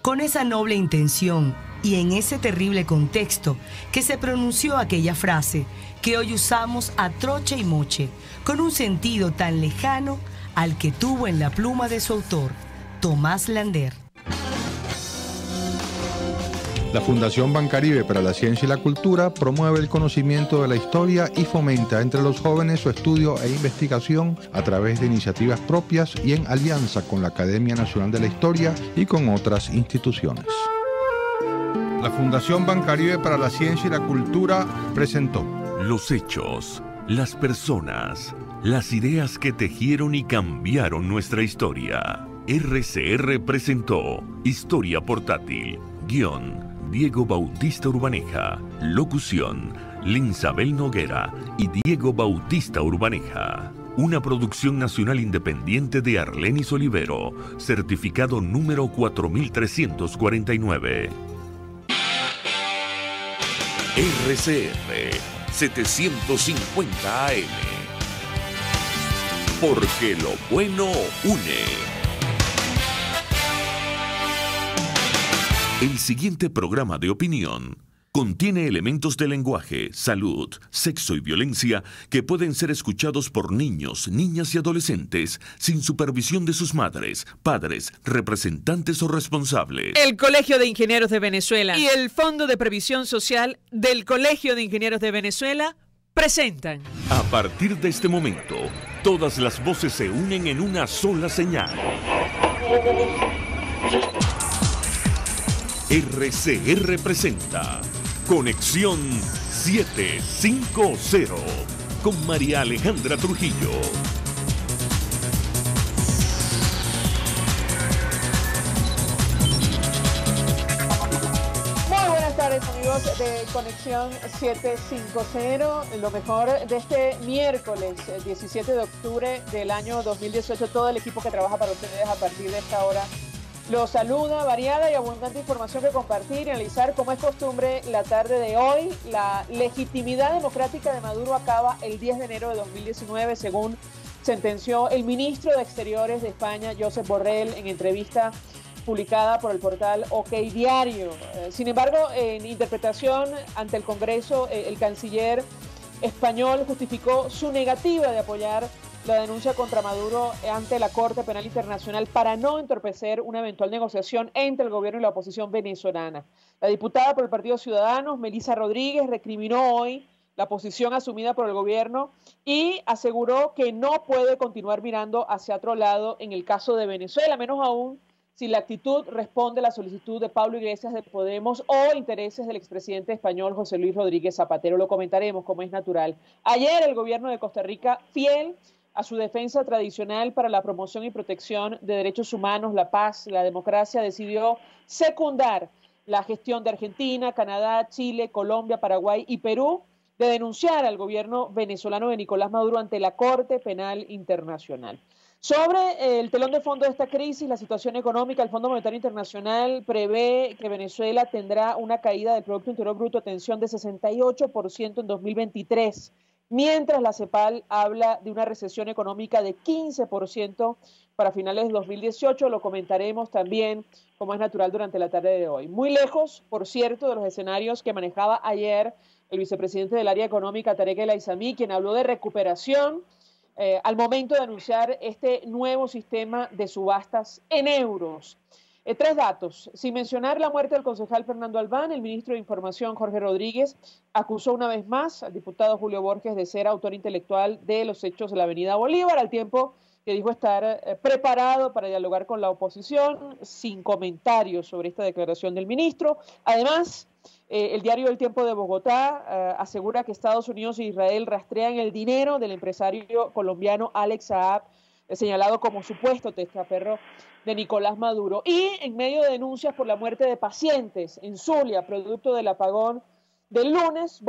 con esa noble intención y en ese terrible contexto que se pronunció aquella frase que hoy usamos a troche y moche, con un sentido tan lejano al que tuvo en la pluma de su autor, Tomás Lander. La Fundación Bancaribe para la Ciencia y la Cultura promueve el conocimiento de la historia y fomenta entre los jóvenes su estudio e investigación a través de iniciativas propias y en alianza con la Academia Nacional de la Historia y con otras instituciones. La Fundación Bancaribe para la Ciencia y la Cultura presentó los hechos, las personas, las ideas que tejieron y cambiaron nuestra historia. RCR presentó Historia Portátil. Guión: Diego Bautista Urbaneja. Locución: Linsabel Noguera y Diego Bautista Urbaneja. Una producción nacional independiente de Arlenis Olivero, certificado número 4349. RCR 750 AM. Porque lo bueno une. El siguiente programa de opinión contiene elementos de lenguaje, salud, sexo y violencia que pueden ser escuchados por niños, niñas y adolescentes sin supervisión de sus madres, padres, representantes o responsables. El Colegio de Ingenieros de Venezuela y el Fondo de Previsión Social del Colegio de Ingenieros de Venezuela presentan. A partir de este momento, todas las voces se unen en una sola señal. RCR presenta Conexión 750 con María Alejandra Trujillo. Muy buenas tardes, amigos de Conexión 750. Lo mejor de este miércoles 17 de octubre del año 2018. Todo el equipo que trabaja para ustedes a partir de esta hora los saluda. Variada y abundante información que compartir y analizar. Como es costumbre, la tarde de hoy, la legitimidad democrática de Maduro acaba el 10 de enero de 2019, según sentenció el ministro de Exteriores de España, Josep Borrell, en entrevista publicada por el portal OK Diario. Sin embargo, en interpretación ante el Congreso, el canciller español justificó su negativa de apoyar la denuncia contra Maduro ante la Corte Penal Internacional para no entorpecer una eventual negociación entre el gobierno y la oposición venezolana. La diputada por el Partido Ciudadanos, Melissa Rodríguez, recriminó hoy la posición asumida por el gobierno y aseguró que no puede continuar mirando hacia otro lado en el caso de Venezuela, menos aún si la actitud responde a la solicitud de Pablo Iglesias de Podemos o intereses del expresidente español José Luis Rodríguez Zapatero. Lo comentaremos como es natural. Ayer el gobierno de Costa Rica, fiel a su defensa tradicional para la promoción y protección de derechos humanos, la paz, la democracia, decidió secundar la gestión de Argentina, Canadá, Chile, Colombia, Paraguay y Perú de denunciar al gobierno venezolano de Nicolás Maduro ante la Corte Penal Internacional. Sobre el telón de fondo de esta crisis, la situación económica, el Fondo Monetario Internacional prevé que Venezuela tendrá una caída del Producto Interior Bruto, atención, de 68% en 2023. Mientras la CEPAL habla de una recesión económica de 15% para finales de 2018, lo comentaremos también, como es natural, durante la tarde de hoy. Muy lejos, por cierto, de los escenarios que manejaba ayer el vicepresidente del área económica, Tarek El Aizami, quien habló de recuperación al momento de anunciar este nuevo sistema de subastas en euros. Tres datos. Sin mencionar la muerte del concejal Fernando Albán, el ministro de Información, Jorge Rodríguez, acusó una vez más al diputado Julio Borges de ser autor intelectual de los hechos de la Avenida Bolívar, al tiempo que dijo estar preparado para dialogar con la oposición, sin comentarios sobre esta declaración del ministro. Además, el diario El Tiempo de Bogotá asegura que Estados Unidos e Israel rastrean el dinero del empresario colombiano Alex Saab, señalado como supuesto testaferro de Nicolás Maduro. Y en medio de denuncias por la muerte de pacientes en Zulia, producto del apagón del lunes,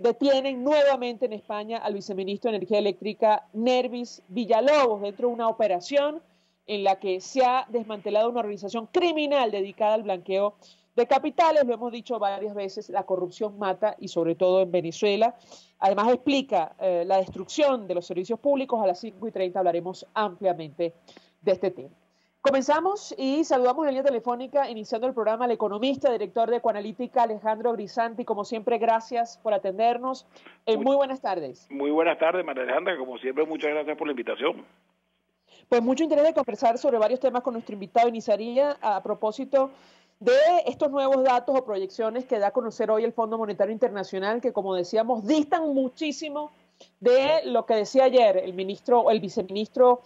detienen nuevamente en España al viceministro de Energía Eléctrica, Nervis Villalobos, dentro de una operación en la que se ha desmantelado una organización criminal dedicada al blanqueo de capitales. Lo hemos dicho varias veces, la corrupción mata, y sobre todo en Venezuela. Además explica la destrucción de los servicios públicos. A las 5:30 hablaremos ampliamente de este tema. Comenzamos y saludamos en línea telefónica, iniciando el programa, al economista, director de Ecoanalítica, Alejandro Grisanti. Como siempre, gracias por atendernos. Muy buenas tardes. Muy buenas tardes, María Alejandra. Como siempre, muchas gracias por la invitación. Pues mucho interés de conversar sobre varios temas con nuestro invitado. Iniciaría a propósito de estos nuevos datos o proyecciones que da a conocer hoy el Fondo Monetario Internacional, que, como decíamos, distan muchísimo de lo que decía ayer el viceministro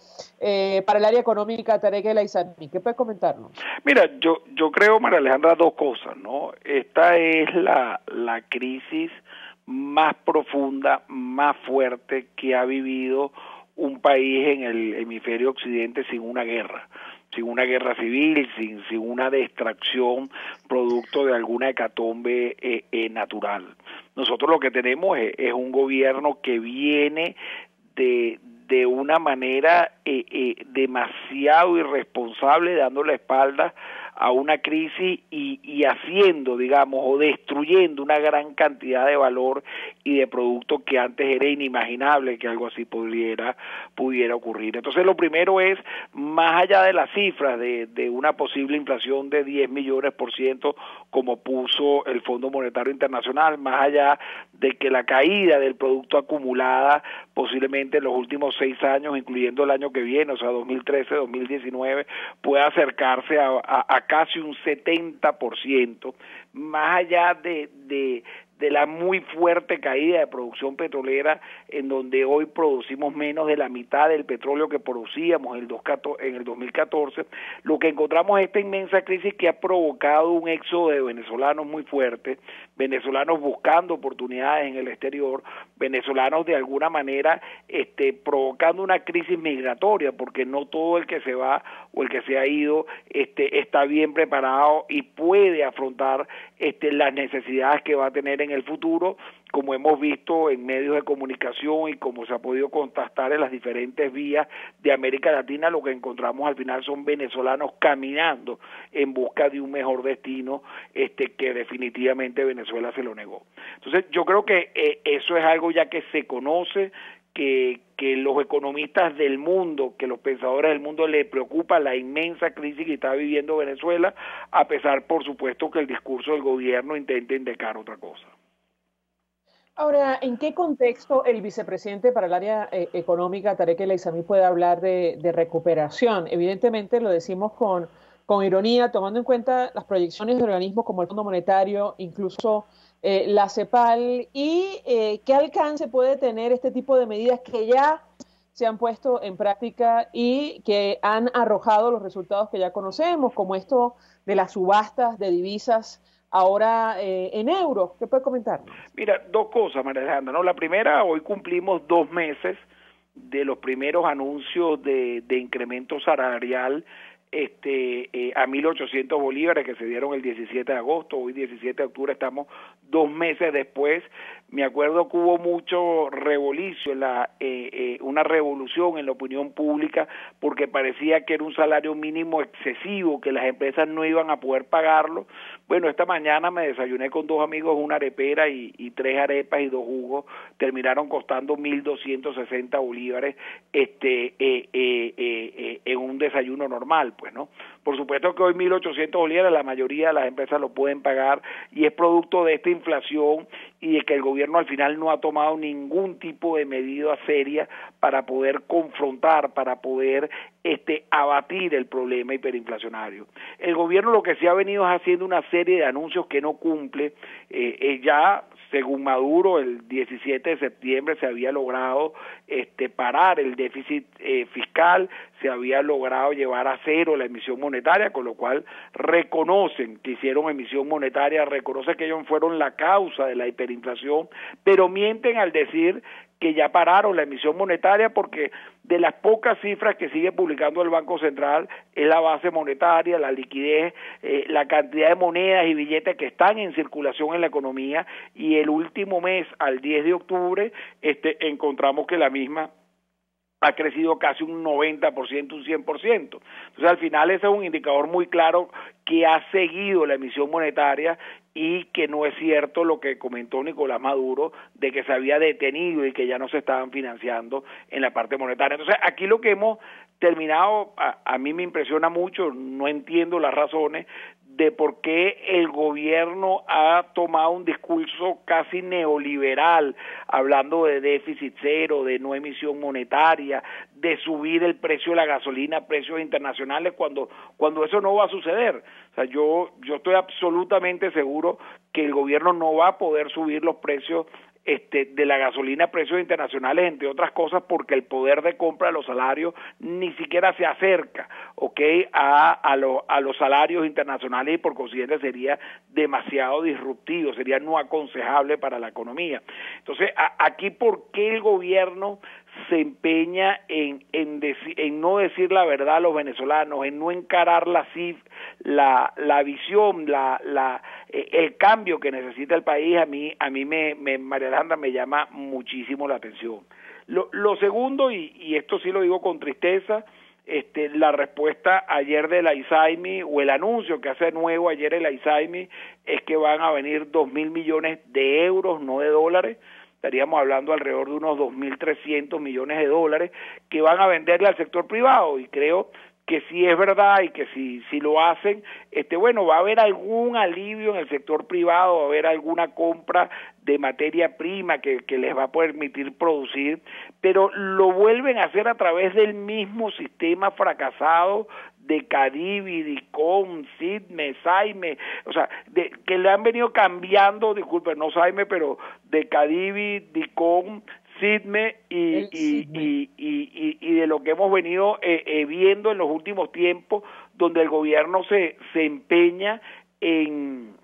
para el área económica, Tarek El Aissami. ¿Qué puede comentarnos? Mira, yo creo, María Alejandra, dos cosas, ¿no? Esta es la crisis más profunda, más fuerte que ha vivido un país en el hemisferio occidente sin una guerra civil, sin una distracción producto de alguna hecatombe natural. Nosotros lo que tenemos es un gobierno que viene de una manera demasiado irresponsable, dando la espalda a una crisis y haciendo, digamos, o destruyendo una gran cantidad de valor y de productos que antes era inimaginable que algo así pudiera ocurrir. Entonces, lo primero es, más allá de las cifras de una posible inflación de 10 millones %, como puso el Fondo Monetario Internacional, más allá de que la caída del producto acumulada posiblemente en los últimos 6 años, incluyendo el año que viene, o sea, 2013, 2019, pueda acercarse a casi un 70%, más allá de la muy fuerte caída de producción petrolera, en donde hoy producimos menos de la mitad del petróleo que producíamos en el 2014, lo que encontramos es esta inmensa crisis que ha provocado un éxodo de venezolanos muy fuerte, venezolanos buscando oportunidades en el exterior, venezolanos de alguna manera provocando una crisis migratoria, porque no todo el que se va o el que se ha ido está bien preparado y puede afrontar las necesidades que va a tener en el futuro, como hemos visto en medios de comunicación y como se ha podido constatar en las diferentes vías de América Latina. Lo que encontramos al final son venezolanos caminando en busca de un mejor destino que definitivamente Venezuela se lo negó. Entonces yo creo que eso es algo ya que se conoce, que los economistas del mundo, que los pensadores del mundo les preocupa la inmensa crisis que está viviendo Venezuela, a pesar, por supuesto, que el discurso del gobierno intenta indicar otra cosa. Ahora, ¿en qué contexto el vicepresidente para el área económica, Tarek El Aissami, puede hablar de recuperación? Evidentemente lo decimos con ironía, tomando en cuenta las proyecciones de organismos como el Fondo Monetario, incluso la CEPAL, y qué alcance puede tener este tipo de medidas que ya se han puesto en práctica y que han arrojado los resultados que ya conocemos, como esto de las subastas de divisas ahora en euros. ¿Qué puede comentar? Mira, dos cosas, María Alejandra, ¿no? La primera, hoy cumplimos 2 meses de los primeros anuncios de incremento salarial a 1.800 bolívares que se dieron el 17 de agosto, hoy 17 de octubre, estamos 2 meses después. Me acuerdo que hubo mucho rebolicio, una revolución en la opinión pública, porque parecía que era un salario mínimo excesivo, que las empresas no iban a poder pagarlo. Bueno, esta mañana me desayuné con 2 amigos una arepera y 3 arepas y 2 jugos, terminaron costando 1.260 bolívares en un desayuno normal, pues, ¿no? Por supuesto que hoy 1.800 bolívares la mayoría de las empresas lo pueden pagar, y es producto de esta inflación y de que el gobierno al final no ha tomado ningún tipo de medida seria para poder confrontar, para poder abatir el problema hiperinflacionario. El gobierno lo que sí ha venido es haciendo una serie de anuncios que no cumple. Ya, según Maduro, el 17 de septiembre se había logrado parar el déficit fiscal, se había logrado llevar a cero la emisión monetaria, con lo cual reconocen que hicieron emisión monetaria, reconocen que ellos fueron la causa de la hiperinflación, pero mienten al decir que ya pararon la emisión monetaria, porque de las pocas cifras que sigue publicando el Banco Central es la base monetaria, la liquidez, la cantidad de monedas y billetes que están en circulación en la economía, y el último mes, al 10 de octubre, encontramos que la misma ha crecido casi un 90%, un 100%. Entonces, al final ese es un indicador muy claro que ha seguido la emisión monetaria, y que no es cierto lo que comentó Nicolás Maduro de que se había detenido y que ya no se estaban financiando en la parte monetaria. Entonces, aquí lo que hemos terminado, a mí me impresiona mucho, no entiendo las razones de por qué el gobierno ha tomado un discurso casi neoliberal, hablando de déficit cero, de no emisión monetaria, de subir el precio de la gasolina a precios internacionales, cuando eso no va a suceder. O sea, yo estoy absolutamente seguro que el gobierno no va a poder subir los precios de la gasolina a precios internacionales, entre otras cosas porque el poder de compra de los salarios ni siquiera se acerca, a los salarios internacionales, y por consiguiente sería demasiado disruptivo, sería no aconsejable para la economía. Entonces, aquí, ¿por qué el gobierno se empeña en no decir la verdad a los venezolanos, en no encarar la visión, el cambio que necesita el país? A mí María Alejandra, me llama muchísimo la atención. Lo segundo, y esto sí lo digo con tristeza, la respuesta ayer de la ISAIMI, o el anuncio que hace nuevo ayer el ISAIMI, es que van a venir 2.000 millones de euros, no de dólares. Estaríamos hablando alrededor de unos 2.300 millones de dólares que van a venderle al sector privado, y creo que sí es verdad, y que si lo hacen, va a haber algún alivio en el sector privado, va a haber alguna compra de materia prima que les va a permitir producir, pero lo vuelven a hacer a través del mismo sistema fracasado de Cadivi, DICOM, SIDME, SAIME, o sea, que le han venido cambiando, disculpen, no SAIME, pero de Cadivi, DICOM, SIDME y de lo que hemos venido viendo en los últimos tiempos, donde el gobierno se empeña en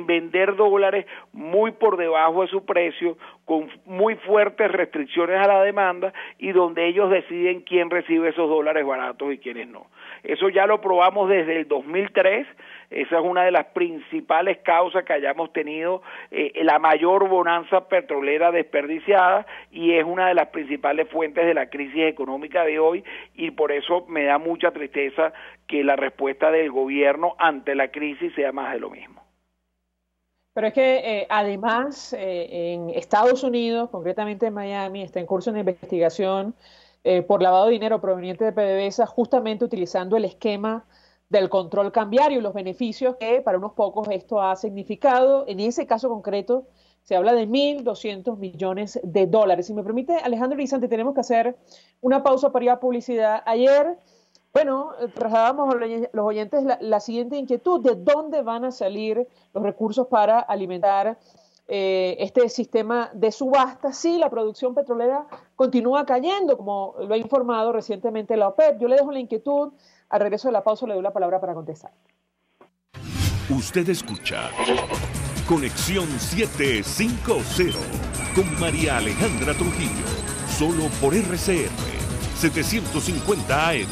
vender dólares muy por debajo de su precio, con muy fuertes restricciones a la demanda, y donde ellos deciden quién recibe esos dólares baratos y quiénes no. Eso ya lo probamos desde el 2003, esa es una de las principales causas que hayamos tenido la mayor bonanza petrolera desperdiciada, y es una de las principales fuentes de la crisis económica de hoy, y por eso me da mucha tristeza que la respuesta del gobierno ante la crisis sea más de lo mismo. Pero es que además en Estados Unidos, concretamente en Miami, está en curso una investigación por lavado de dinero proveniente de PDVSA, justamente utilizando el esquema del control cambiario y los beneficios que para unos pocos esto ha significado. En ese caso concreto se habla de 1.200 millones de dólares. Si me permite, Alejandro Guisante, tenemos que hacer una pausa para ir a publicidad. Ayer, trasladamos a los oyentes la siguiente inquietud: ¿de dónde van a salir los recursos para alimentar este sistema de subasta si la producción petrolera continúa cayendo, como lo ha informado recientemente la OPEP? Yo le dejo la inquietud. Al regreso de la pausa le doy la palabra para contestar. Usted escucha Conexión 750 con María Alejandra Trujillo, solo por RCR 750 AM.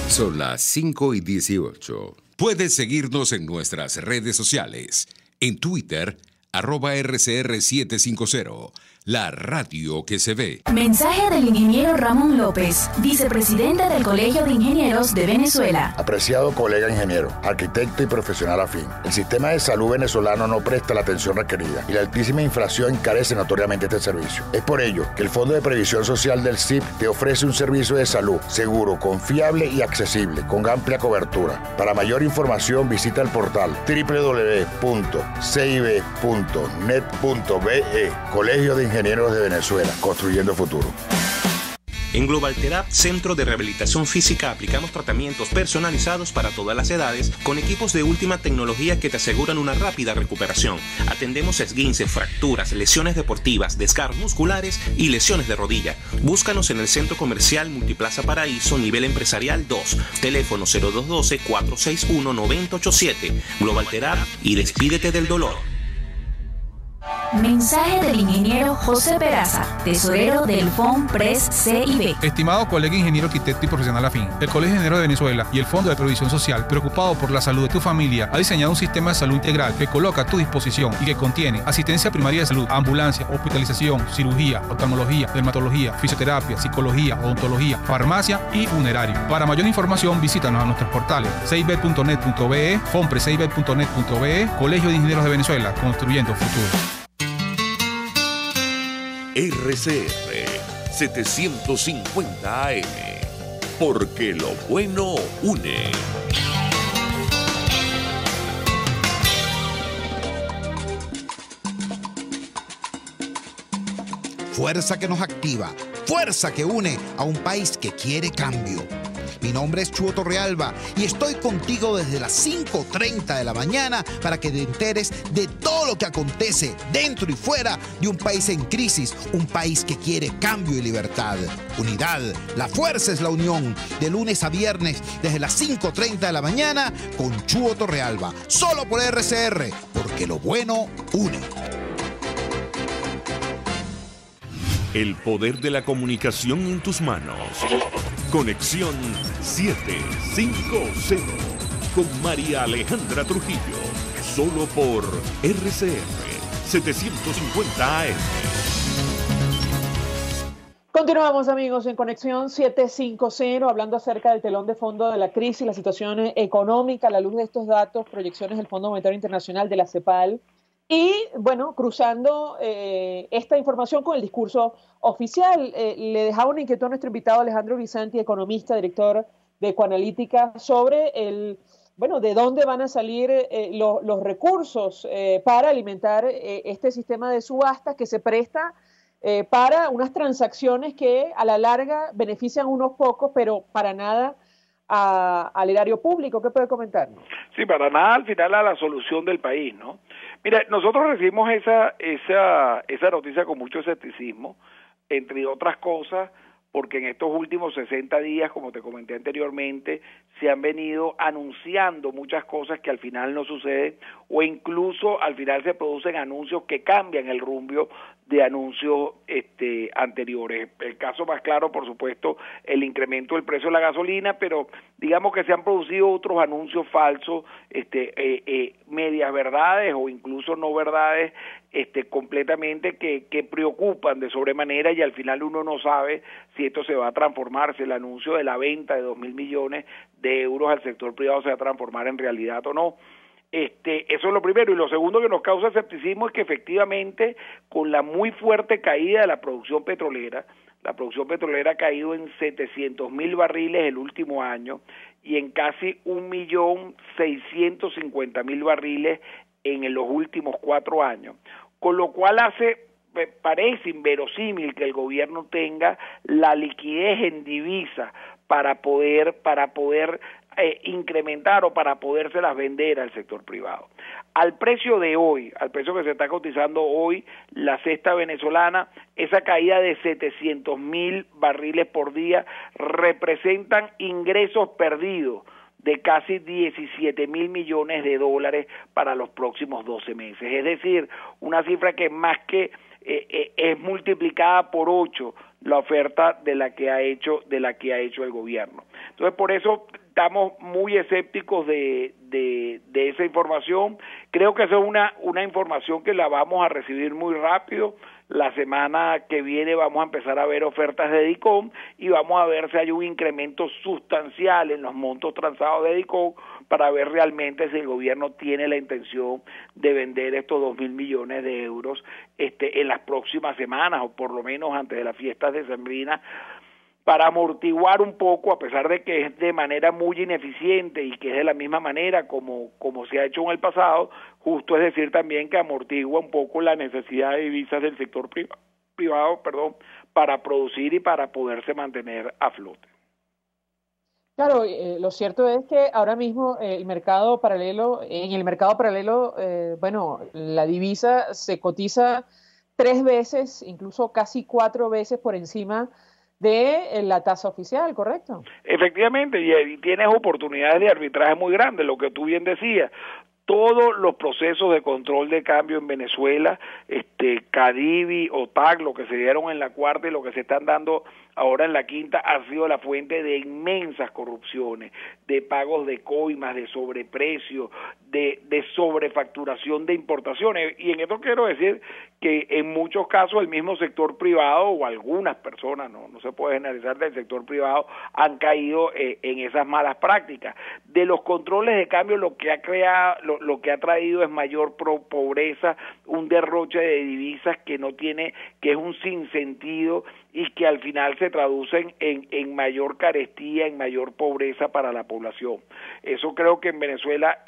Son las 5:18. Puedes seguirnos en nuestras redes sociales. En Twitter, @RCR750, la radio que se ve. Mensaje del ingeniero Ramón López, vicepresidente del Colegio de Ingenieros de Venezuela. Apreciado colega ingeniero, arquitecto y profesional afín, el sistema de salud venezolano no presta la atención requerida y la altísima inflación encarece notoriamente este servicio. Es por ello que el Fondo de Previsión Social del CIP te ofrece un servicio de salud seguro, confiable y accesible, con amplia cobertura. Para mayor información visita el portal www.cib.net.be. Colegio de Ingenieros de Venezuela, construyendo futuro. En Global Therap, Centro de Rehabilitación Física, aplicamos tratamientos personalizados para todas las edades con equipos de última tecnología que te aseguran una rápida recuperación. Atendemos esguinces, fracturas, lesiones deportivas, desgarros musculares y lesiones de rodilla. Búscanos en el Centro Comercial Multiplaza Paraíso, nivel empresarial 2. Teléfono 0212-461-9087. Global Therap y despídete del dolor. Mensaje del ingeniero José Peraza, tesorero del FONPRES CIB. Estimado colega ingeniero, arquitecto y profesional afín, el Colegio de Ingenieros de Venezuela y el Fondo de Previsión Social, preocupado por la salud de tu familia, ha diseñado un sistema de salud integral que coloca a tu disposición y que contiene asistencia primaria de salud, ambulancia, hospitalización, cirugía, oftalmología, dermatología, fisioterapia, psicología, odontología, farmacia y funerario. Para mayor información, visítanos a nuestros portales cib.net.be, fonprescib.net.be, Colegio de Ingenieros de Venezuela, construyendo futuro. RCR 750 AM, porque lo bueno une. Fuerza que nos activa, fuerza que une a un país que quiere cambio. Mi nombre es Chuo Torrealba y estoy contigo desde las 5:30 de la mañana para que te enteres de todo lo que acontece dentro y fuera de un país en crisis, un país que quiere cambio y libertad. Unidad, la fuerza es la unión, de lunes a viernes desde las 5:30 de la mañana con Chuo Torrealba, solo por RCR, porque lo bueno une. El poder de la comunicación en tus manos. Conexión 750 con María Alejandra Trujillo. Solo por RCR 750 AM. Continuamos, amigos, en Conexión 750, hablando acerca del telón de fondo de la crisis, la situación económica, a la luz de estos datos, proyecciones del Fondo Monetario Internacional, de la CEPAL. Y, bueno, cruzando esta información con el discurso oficial, le dejaba una inquietud a nuestro invitado Alejandro Guisanti, economista, director de Ecoanalítica, sobre de dónde van a salir los recursos para alimentar este sistema de subastas que se presta para unas transacciones que a la larga benefician a unos pocos, pero para nada al erario público. ¿Qué puede comentarnos? Sí, para nada al final a la solución del país, ¿no? Mira, nosotros recibimos esa noticia con mucho escepticismo, entre otras cosas, porque en estos últimos 60 días, como te comenté anteriormente, se han venido anunciando muchas cosas que al final no suceden, o incluso al final se producen anuncios que cambian el rumbo de anuncios anteriores. El caso más claro, por supuesto, el incremento del precio de la gasolina, pero digamos que se han producido otros anuncios falsos, medias verdades o incluso no verdades, completamente que preocupan de sobremanera, y al final uno no sabe si esto se va a transformar, si el anuncio de la venta de 2.000 millones de euros al sector privado se va a transformar en realidad o no. Eso es lo primero. Y lo segundo que nos causa escepticismo es que efectivamente con la muy fuerte caída de la producción petrolera ha caído en 700.000 barriles el último año y en casi 1.650.000 barriles en los últimos 4 años, con lo cual parece inverosímil que el gobierno tenga la liquidez en divisa para poder incrementar o para podérselas vender al sector privado. Al precio de hoy, al precio que se está cotizando hoy, la cesta venezolana, esa caída de 700.000 barriles por día representan ingresos perdidos de casi 17.000 millones de dólares para los próximos 12 meses. Es decir, una cifra que más que es multiplicada por 8 la oferta de la que ha hecho el gobierno. Entonces, por eso estamos muy escépticos de esa información. Creo que esa es una información que la vamos a recibir muy rápido. La semana que viene vamos a empezar a ver ofertas de DICOM y vamos a ver si hay un incremento sustancial en los montos transados de DICOM para ver realmente si el gobierno tiene la intención de vender estos 2.000 millones de euros en las próximas semanas, o por lo menos antes de las fiestas decembrinas, para amortiguar un poco, a pesar de que es de manera muy ineficiente y que es de la misma manera como se ha hecho en el pasado, justo es decir también que amortigua un poco la necesidad de divisas del sector privado, para producir y para poderse mantener a flote. Claro, lo cierto es que ahora mismo en el mercado paralelo, la divisa se cotiza 3 veces, incluso casi 4 veces por encima de la tasa oficial, ¿correcto? Efectivamente, y tienes oportunidades de arbitraje muy grandes, lo que tú bien decías. Todos los procesos de control de cambio en Venezuela, CADIVI, OTAC, lo que se dieron en la cuarta y lo que se están dando ahora en la quinta, ha sido la fuente de inmensas corrupciones, de pagos de coimas, de sobreprecio, de sobrefacturación de importaciones. Y en esto quiero decir que en muchos casos el mismo sector privado o algunas personas, no se puede generalizar, del sector privado han caído en esas malas prácticas. De los controles de cambio lo que ha traído es mayor pobreza, un derroche de divisas que es un sinsentido y que al final se traducen en mayor carestía, en mayor pobreza para la población. Eso creo que en Venezuela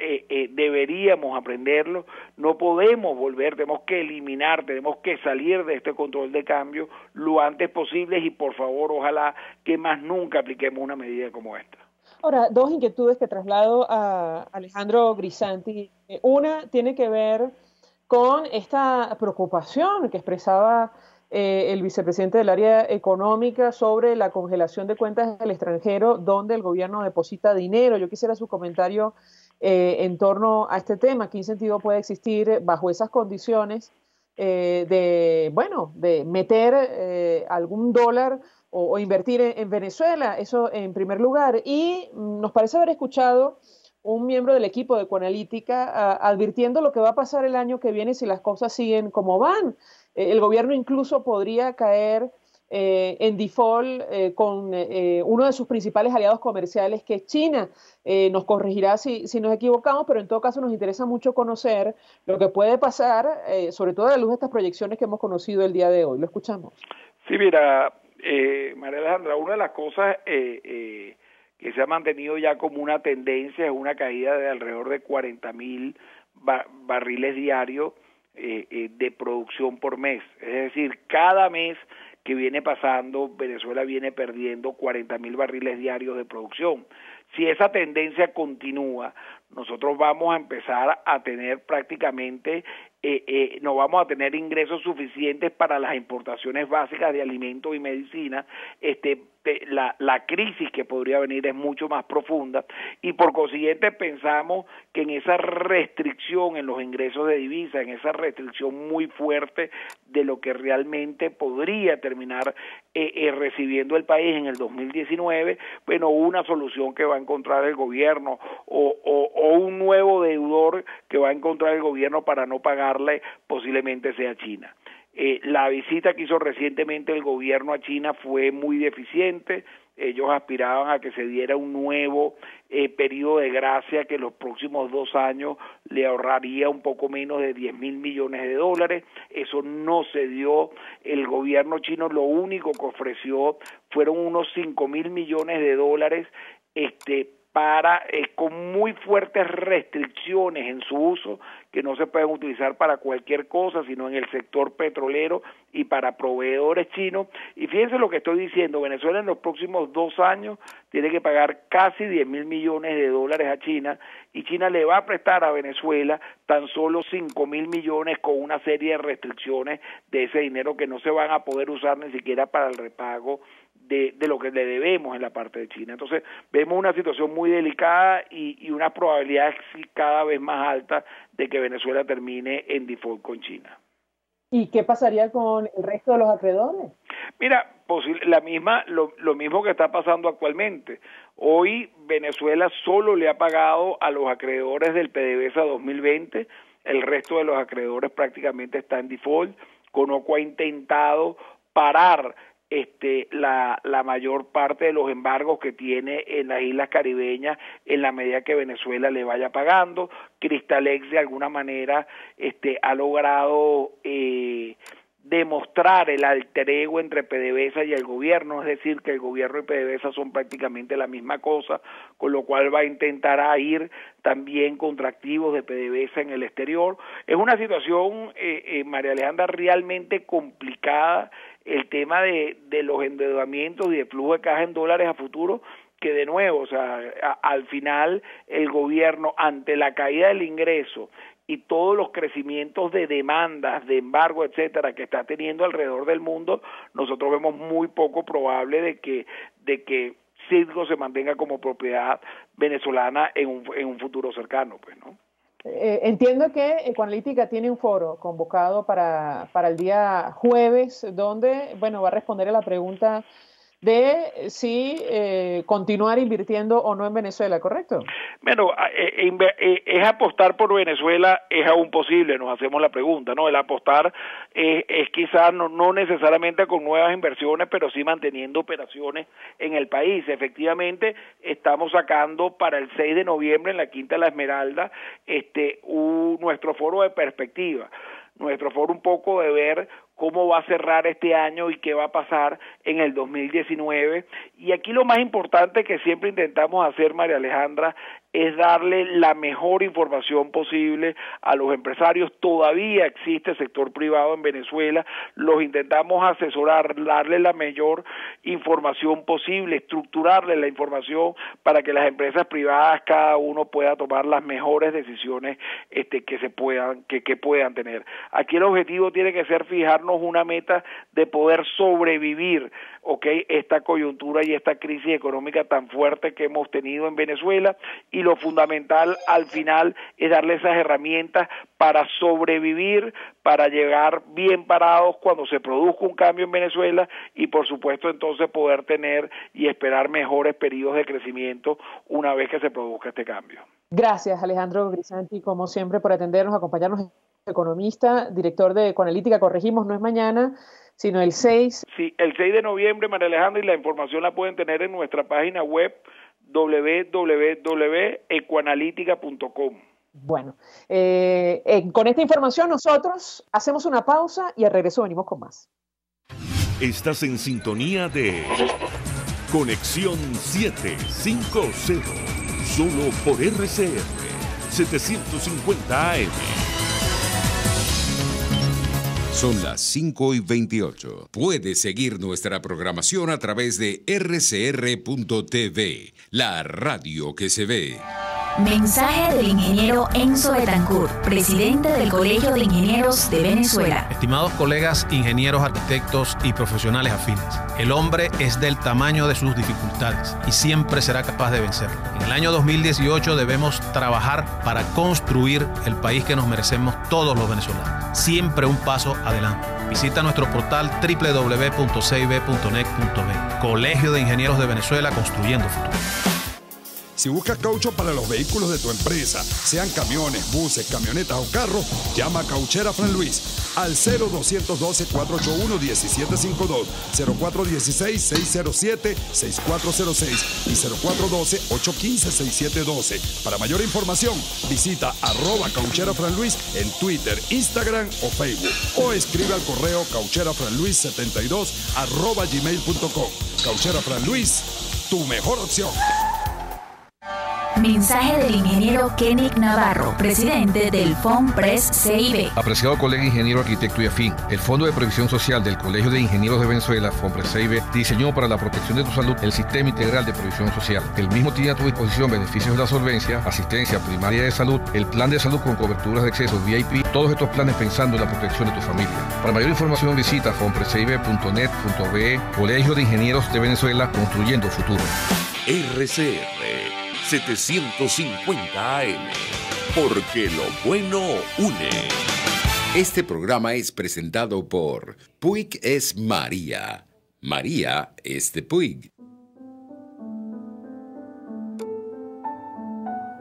deberíamos aprenderlo, no podemos volver, tenemos que eliminar, tenemos que salir de este control de cambio lo antes posible y por favor ojalá que más nunca apliquemos una medida como esta. Ahora, dos inquietudes que traslado a Alejandro Grisanti. Una tiene que ver con esta preocupación que expresaba el vicepresidente del área económica sobre la congelación de cuentas del extranjero, donde el gobierno deposita dinero. Yo quisiera su comentario en torno a este tema. ¿Qué incentivo puede existir bajo esas condiciones de meter algún dólar o invertir en Venezuela? Eso en primer lugar. Y nos parece haber escuchado un miembro del equipo de Ecoanalítica advirtiendo lo que va a pasar el año que viene si las cosas siguen como van. El gobierno incluso podría caer en default con uno de sus principales aliados comerciales, que es China. Nos corregirá si nos equivocamos, pero en todo caso nos interesa mucho conocer lo que puede pasar, sobre todo a la luz de estas proyecciones que hemos conocido el día de hoy. Lo escuchamos. Sí, mira, María Alejandra, una de las cosas que se ha mantenido ya como una tendencia es una caída de alrededor de 40.000 barriles diarios de producción por mes. Es decir, cada mes que viene pasando, Venezuela viene perdiendo 40.000 barriles diarios de producción. Si esa tendencia continúa, nosotros vamos a empezar a tener prácticamente, no vamos a tener ingresos suficientes para las importaciones básicas de alimentos y medicina. La crisis que podría venir es mucho más profunda y por consiguiente pensamos que en esa restricción en los ingresos de divisa, en esa restricción muy fuerte de lo que realmente podría terminar recibiendo el país en el 2019, bueno, una solución que va a encontrar el gobierno o un nuevo deudor que va a encontrar el gobierno para no pagarle posiblemente sea China. La visita que hizo recientemente el gobierno a China fue muy deficiente. Ellos aspiraban a que se diera un nuevo periodo de gracia que en los próximos 2 años le ahorraría un poco menos de 10.000 millones de dólares. Eso no se dio. El gobierno chino lo único que ofreció fueron unos 5.000 millones de dólares con muy fuertes restricciones en su uso, que no se pueden utilizar para cualquier cosa, sino en el sector petrolero y para proveedores chinos. Y fíjense lo que estoy diciendo, Venezuela en los próximos 2 años tiene que pagar casi 10.000 millones de dólares a China, y China le va a prestar a Venezuela tan solo 5.000 millones con una serie de restricciones de ese dinero que no se van a poder usar ni siquiera para el repago de lo que le debemos en la parte de China. Entonces vemos una situación muy delicada y una probabilidad cada vez más alta de que Venezuela termine en default con China. ¿Y qué pasaría con el resto de los acreedores? Mira, lo mismo que está pasando actualmente. Hoy Venezuela solo le ha pagado a los acreedores del PDVSA 2020, el resto de los acreedores prácticamente está en default. Conoco ha intentado parar la mayor parte de los embargos que tiene en las islas caribeñas en la medida que Venezuela le vaya pagando. Cristalex de alguna manera ha logrado demostrar el alter ego entre PDVSA y el gobierno, es decir, que el gobierno y PDVSA son prácticamente la misma cosa, con lo cual va a intentar ir también contra activos de PDVSA en el exterior. Es una situación, María Alejandra, realmente complicada, el tema de los endeudamientos y de flujo de caja en dólares a futuro, que de nuevo, o sea, al final el gobierno, ante la caída del ingreso y todos los crecimientos de demandas, de embargo, etcétera, que está teniendo alrededor del mundo, nosotros vemos muy poco probable de que Citgo se mantenga como propiedad venezolana en un futuro cercano, pues, ¿no? Entiendo que Ecoanalítica tiene un foro convocado para el día jueves, donde, bueno, va a responder a la pregunta de si continuar invirtiendo o no en Venezuela, ¿correcto? Bueno, es apostar por Venezuela, es aún posible, nos hacemos la pregunta, ¿no? El apostar es quizás no necesariamente con nuevas inversiones, pero sí manteniendo operaciones en el país. Efectivamente, estamos sacando para el 6 de noviembre en la Quinta de la Esmeralda nuestro foro de perspectiva, nuestro foro un poco de ver cómo va a cerrar este año y qué va a pasar en el 2019. Y aquí lo más importante que siempre intentamos hacer, María Alejandra, es darle la mejor información posible a los empresarios. Todavía existe sector privado en Venezuela, los intentamos asesorar, darle la mayor información posible, estructurarle la información para que las empresas privadas, cada uno pueda tomar las mejores decisiones que puedan tener. Aquí el objetivo tiene que ser fijarnos una meta de poder sobrevivir, esta coyuntura y esta crisis económica tan fuerte que hemos tenido en Venezuela, y lo fundamental al final es darle esas herramientas para sobrevivir, para llegar bien parados cuando se produzca un cambio en Venezuela y por supuesto entonces poder tener y esperar mejores periodos de crecimiento una vez que se produzca este cambio. Gracias, Alejandro Grisanti, como siempre, por atendernos, acompañarnos. Economista, director de Ecoanalítica, corregimos, no es mañana, sino el 6. Sí, el 6 de noviembre, María Alejandra, y la información la pueden tener en nuestra página web www.ecoanalítica.com. Bueno, con esta información nosotros hacemos una pausa y al regreso venimos con más. Estás en sintonía de Conexión 750, solo por RCR 750 AM. Son las 5:28. Puedes seguir nuestra programación a través de rcr.tv, la radio que se ve. Mensaje del ingeniero Enzo Betancourt, presidente del Colegio de Ingenieros de Venezuela. Estimados colegas, ingenieros, arquitectos y profesionales afines, el hombre es del tamaño de sus dificultades y siempre será capaz de vencerlo. En el año 2018 debemos trabajar para construir el país que nos merecemos todos los venezolanos. Siempre un paso adelante. Visita nuestro portal www.cib.net.be. Colegio de Ingenieros de Venezuela, construyendo futuro. Si buscas caucho para los vehículos de tu empresa, sean camiones, buses, camionetas o carros, llama a Cauchera Fran Luis al 0212-481-1752, 0416-607-6406 y 0412-815-6712. Para mayor información, visita @Cauchera Fran Luis en Twitter, Instagram o Facebook, o escribe al correo caucherafranluis72@gmail.com. Cauchera Fran Luis, tu mejor opción. Mensaje del ingeniero Kenneth Navarro, presidente del FONPRES CIB. Apreciado colega ingeniero, arquitecto y afín, el Fondo de Previsión Social del Colegio de Ingenieros de Venezuela, FONPRES CIB, diseñó para la protección de tu salud el Sistema Integral de Previsión Social. El mismo tiene a tu disposición beneficios de la solvencia, asistencia primaria de salud, el plan de salud con coberturas de acceso VIP, todos estos planes pensando en la protección de tu familia. Para mayor información visita fonprescib.net.be, Colegio de Ingenieros de Venezuela, construyendo futuro. RCR 750 AM, porque lo bueno une. Este programa es presentado por Puig es María. María es de Puig.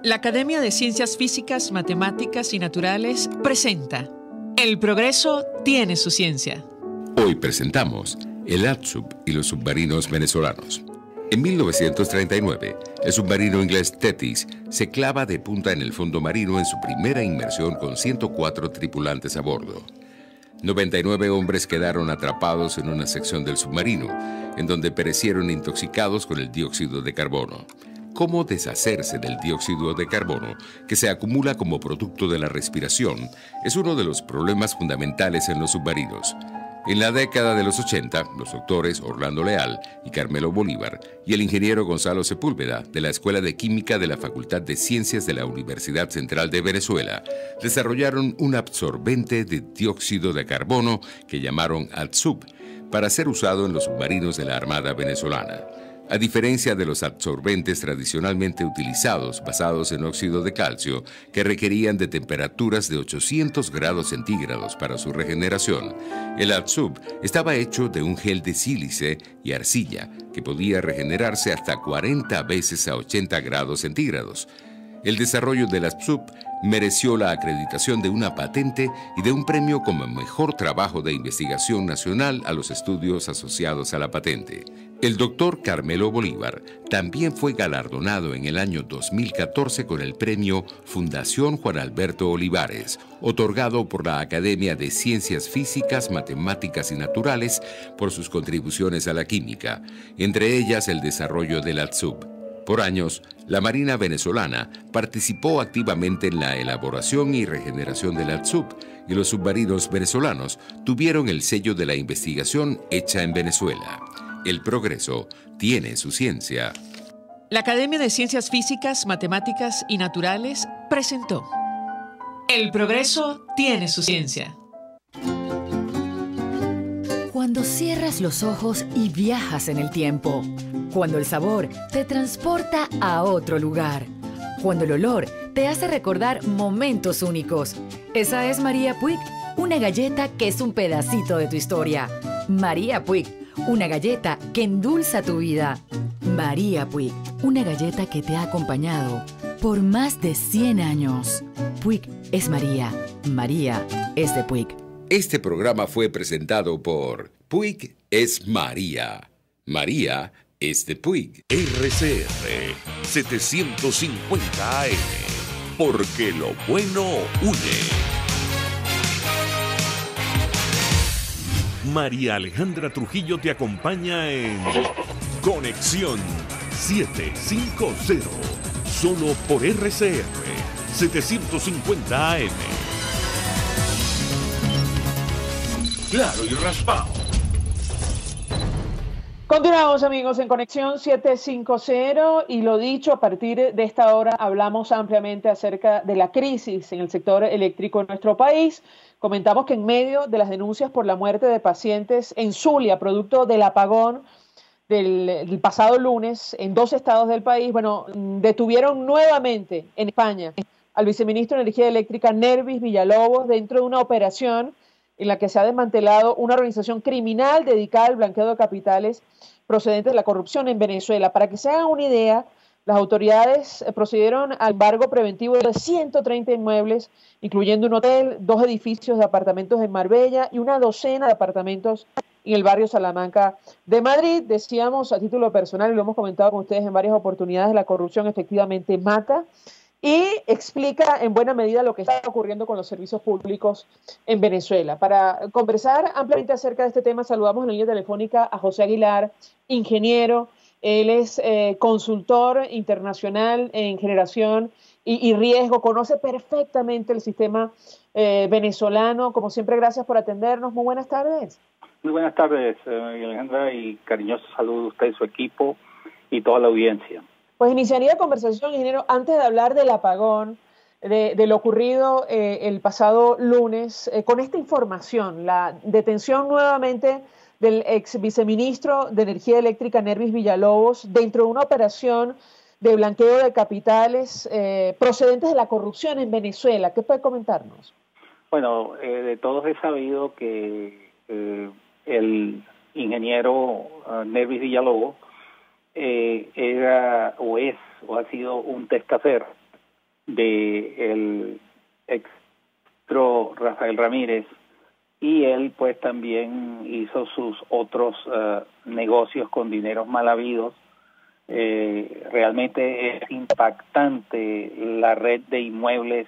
La Academia de Ciencias Físicas, Matemáticas y Naturales presenta El progreso tiene su ciencia. Hoy presentamos el ATSUB y los submarinos venezolanos. En 1939, el submarino inglés Thetis se clava de punta en el fondo marino en su primera inmersión con 104 tripulantes a bordo. 99 hombres quedaron atrapados en una sección del submarino, en donde perecieron intoxicados con el dióxido de carbono. ¿Cómo deshacerse del dióxido de carbono, que se acumula como producto de la respiración, es uno de los problemas fundamentales en los submarinos? En la década de los 80, los doctores Orlando Leal y Carmelo Bolívar y el ingeniero Gonzalo Sepúlveda de la Escuela de Química de la Facultad de Ciencias de la Universidad Central de Venezuela desarrollaron un absorbente de dióxido de carbono que llamaron ATSUB para ser usado en los submarinos de la Armada venezolana. A diferencia de los absorbentes tradicionalmente utilizados basados en óxido de calcio, que requerían de temperaturas de 800 grados centígrados para su regeneración, el Adsub estaba hecho de un gel de sílice y arcilla que podía regenerarse hasta 40 veces a 80 grados centígrados. El desarrollo del Adsub mereció la acreditación de una patente y de un premio como mejor trabajo de investigación nacional a los estudios asociados a la patente. El doctor Carmelo Bolívar también fue galardonado en el año 2014 con el premio Fundación Juan Alberto Olivares, otorgado por la Academia de Ciencias Físicas, Matemáticas y Naturales por sus contribuciones a la química, entre ellas el desarrollo del Adsub. Por años, la Marina venezolana participó activamente en la elaboración y regeneración del Adsub, y los submarinos venezolanos tuvieron el sello de la investigación hecha en Venezuela. El progreso tiene su ciencia. La Academia de Ciencias Físicas, Matemáticas y Naturales presentó El progreso tiene su ciencia. Cuando cierras los ojos y viajas en el tiempo. Cuando el sabor te transporta a otro lugar. Cuando el olor te hace recordar momentos únicos. Esa es María Puig, una galleta que es un pedacito de tu historia. María Puig, una galleta que endulza tu vida. María Puig, una galleta que te ha acompañado por más de 100 años. Puig es María. María es de Puig. Este programa fue presentado por Puig es María. María es de Puig. RCR 750 AM. Porque lo bueno une. María Alejandra Trujillo te acompaña en Conexión 750. Solo por RCR 750 AM. Claro y raspado. Continuamos, amigos, en Conexión 750 y lo dicho, a partir de esta hora hablamos ampliamente acerca de la crisis en el sector eléctrico en nuestro país. Comentamos que en medio de las denuncias por la muerte de pacientes en Zulia, producto del apagón del pasado lunes en 2 estados del país, detuvieron nuevamente en España al viceministro de Energía Eléctrica, Nervis Villalobos, dentro de una operación en la que se ha desmantelado una organización criminal dedicada al blanqueo de capitales procedentes de la corrupción en Venezuela. Para que se hagan una idea, las autoridades procedieron al embargo preventivo de 130 inmuebles, incluyendo un hotel, 2 edificios de apartamentos en Marbella y una docena de apartamentos en el barrio Salamanca de Madrid. Decíamos a título personal, y lo hemos comentado con ustedes en varias oportunidades, la corrupción efectivamente mata y explica en buena medida lo que está ocurriendo con los servicios públicos en Venezuela. Para conversar ampliamente acerca de este tema, saludamos en la línea telefónica a José Aguilar, ingeniero. Él es consultor internacional en generación y riesgo, conoce perfectamente el sistema venezolano. Como siempre, gracias por atendernos. Muy buenas tardes. Muy buenas tardes, Alejandra, y cariñoso saludo a usted y su equipo y toda la audiencia. Pues iniciaría la conversación, ingeniero, antes de hablar del apagón, de lo ocurrido el pasado lunes, con esta información, la detención nuevamente del ex viceministro de Energía Eléctrica, Nervis Villalobos, dentro de una operación de blanqueo de capitales procedentes de la corrupción en Venezuela. ¿Qué puede comentarnos? Bueno, de todos he sabido que el ingeniero Nervis Villalobos era o es o ha sido un testaferro del ex Rafael Ramírez, y él pues también hizo sus otros negocios con dineros mal habidos. Realmente es impactante la red de inmuebles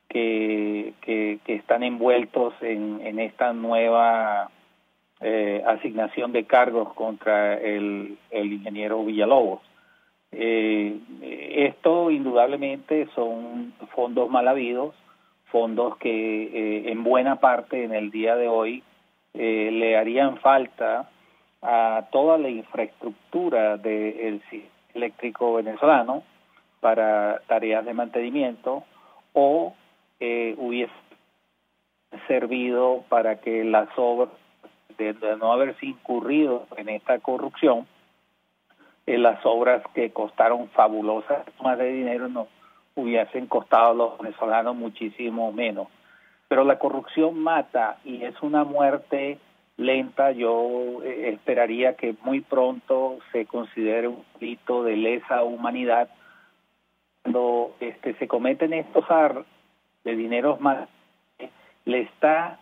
que están envueltos en esta nueva asignación de cargos contra el ingeniero Villalobos. Esto indudablemente son fondos mal habidos, fondos que en buena parte en el día de hoy le harían falta a toda la infraestructura del sistema eléctrico venezolano para tareas de mantenimiento, o hubiese servido para que las obras, de no haberse incurrido en esta corrupción, las obras que costaron fabulosas sumas de dinero nos hubiesen costado a los venezolanos muchísimo menos. Pero la corrupción mata y es una muerte lenta. Yo esperaría que muy pronto se considere un delito de lesa humanidad. Cuando se cometen estos de dineros más, le está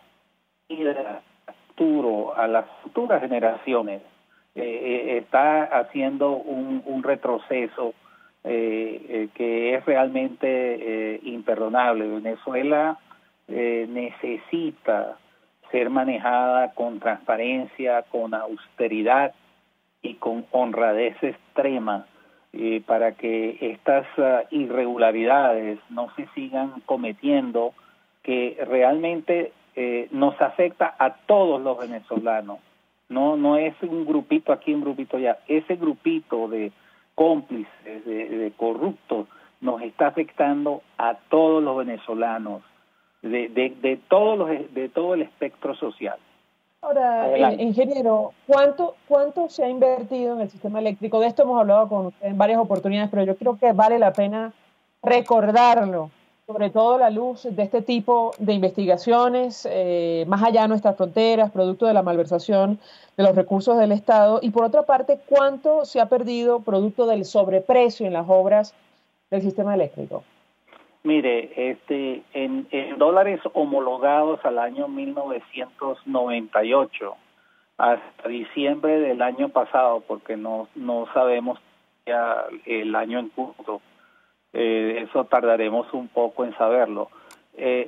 futuro a las futuras generaciones, está haciendo un retroceso que es realmente imperdonable. Venezuela necesita ser manejada con transparencia, con austeridad y con honradez extrema para que estas irregularidades no se sigan cometiendo, que realmente nos afecta a todos los venezolanos. No es un grupito aquí, un grupito allá. Ese grupito de cómplices, de corruptos, nos está afectando a todos los venezolanos, de todo el espectro social. Ahora, ingeniero, ¿cuánto se ha invertido en el sistema eléctrico? De esto hemos hablado con usted en varias oportunidades, pero yo creo que vale la pena recordarlo, sobre todo a la luz de este tipo de investigaciones, más allá de nuestras fronteras, producto de la malversación de los recursos del Estado. Y por otra parte, ¿cuánto se ha perdido producto del sobreprecio en las obras del sistema eléctrico? Mire, en dólares homologados al año 1998 hasta diciembre del año pasado, porque no sabemos ya el año en curso, eso tardaremos un poco en saberlo.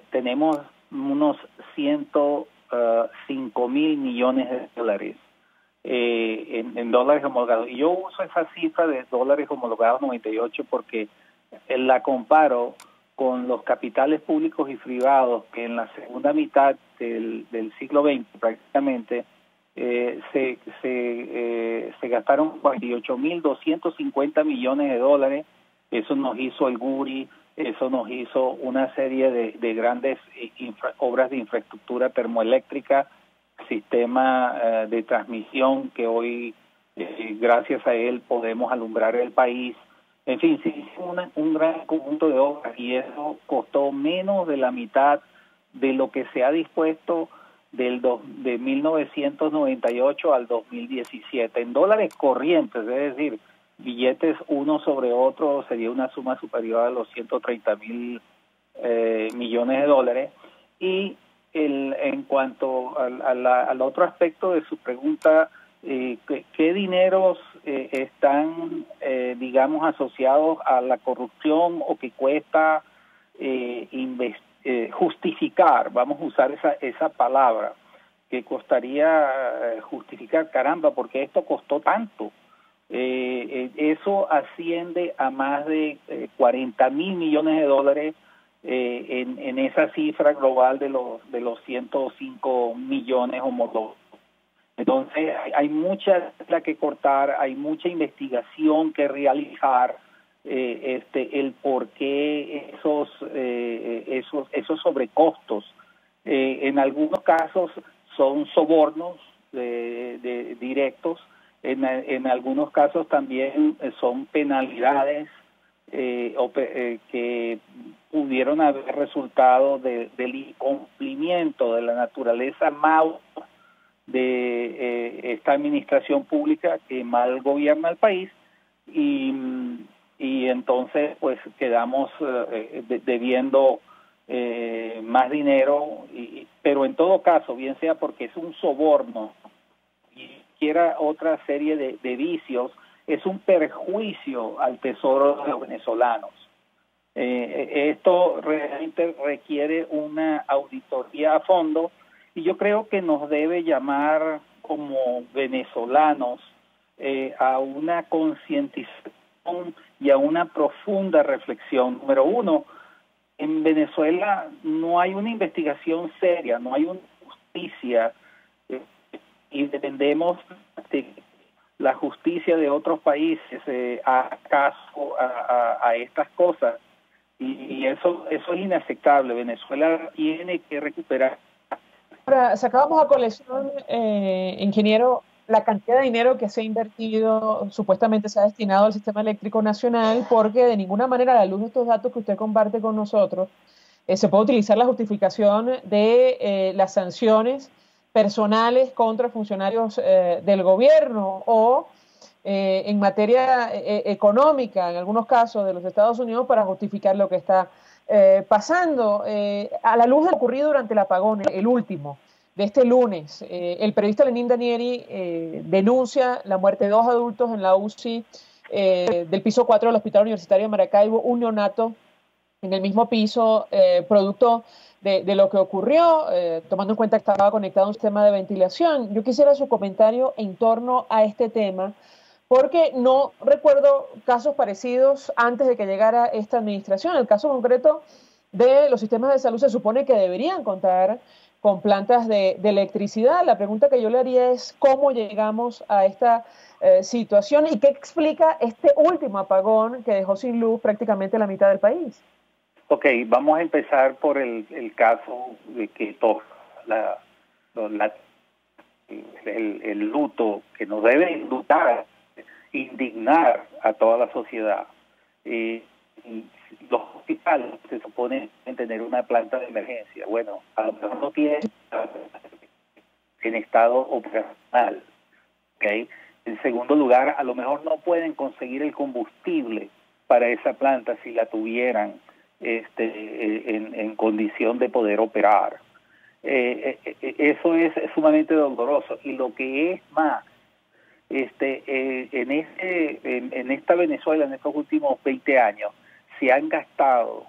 Tenemos unos 105 mil millones de dólares en dólares homologados. Y yo uso esa cifra de dólares homologados 98 porque la comparo con los capitales públicos y privados que en la segunda mitad del siglo XX prácticamente se gastaron 48.250 millones de dólares. Eso nos hizo el GURI, eso nos hizo una serie de grandes obras de infraestructura termoeléctrica, sistema de transmisión que hoy, gracias a él, podemos alumbrar el país. En fin, se hizo un gran conjunto de obras y eso costó menos de la mitad de lo que se ha dispuesto de 1998 al 2017. En dólares corrientes, es decir, billetes uno sobre otro, sería una suma superior a los 130 mil millones de dólares. Y en cuanto al otro aspecto de su pregunta, ¿qué dineros están, digamos, asociados a la corrupción o que cuesta justificar? Vamos a usar esa palabra, que costaría justificar, caramba, porque esto costó tanto. Eso asciende a más de 40 mil millones de dólares en esa cifra global de los 105 millones homologados. Entonces hay mucha tela que cortar, hay mucha investigación que realizar, el por qué esos sobrecostos. En algunos casos son sobornos directos, en algunos casos también son penalidades que pudieron haber resultado del incumplimiento de la naturaleza mau de esta administración pública que mal gobierna el país y entonces pues quedamos debiendo más dinero, pero en todo caso, bien sea porque es un soborno y quiera otra serie de vicios, es un perjuicio al tesoro de los venezolanos. Esto realmente requiere una auditoría a fondo y yo creo que nos debe llamar como venezolanos a una concientización y a una profunda reflexión. Número uno, en Venezuela no hay una investigación seria, no hay una justicia y dependemos de la justicia de otros países a caso a estas cosas y eso es inaceptable. Venezuela tiene que recuperar. Ahora, sacábamos a colección, ingeniero, la cantidad de dinero que se ha invertido, supuestamente se ha destinado al sistema eléctrico nacional, porque de ninguna manera, a la luz de estos datos que usted comparte con nosotros, se puede utilizar la justificación de las sanciones personales contra funcionarios del gobierno o en materia económica, en algunos casos de los Estados Unidos, para justificar lo que está pasando. A la luz de lo ocurrido durante el apagón, el último, de este lunes, el periodista Lenín Danieri denuncia la muerte de 2 adultos en la UCI del piso 4 del Hospital Universitario de Maracaibo, un neonato en el mismo piso, producto de lo que ocurrió, tomando en cuenta que estaba conectado a un sistema de ventilación. Yo quisiera su comentario en torno a este tema, porque no recuerdo casos parecidos antes de que llegara esta administración. El caso concreto de los sistemas de salud se supone que deberían contar con plantas de electricidad. La pregunta que yo le haría es cómo llegamos a esta situación y qué explica este último apagón que dejó sin luz prácticamente la mitad del país. Ok, vamos a empezar por el caso de que el luto que nos debe lutar, indignar a toda la sociedad. Los hospitales se supone tener una planta de emergencia. Bueno, a lo mejor no tiene en estado operacional. ¿Okay? En segundo lugar, a lo mejor no pueden conseguir el combustible para esa planta si la tuvieran en condición de poder operar. Eso es sumamente doloroso. Y lo que es más, en esta Venezuela, en estos últimos 20 años, se han gastado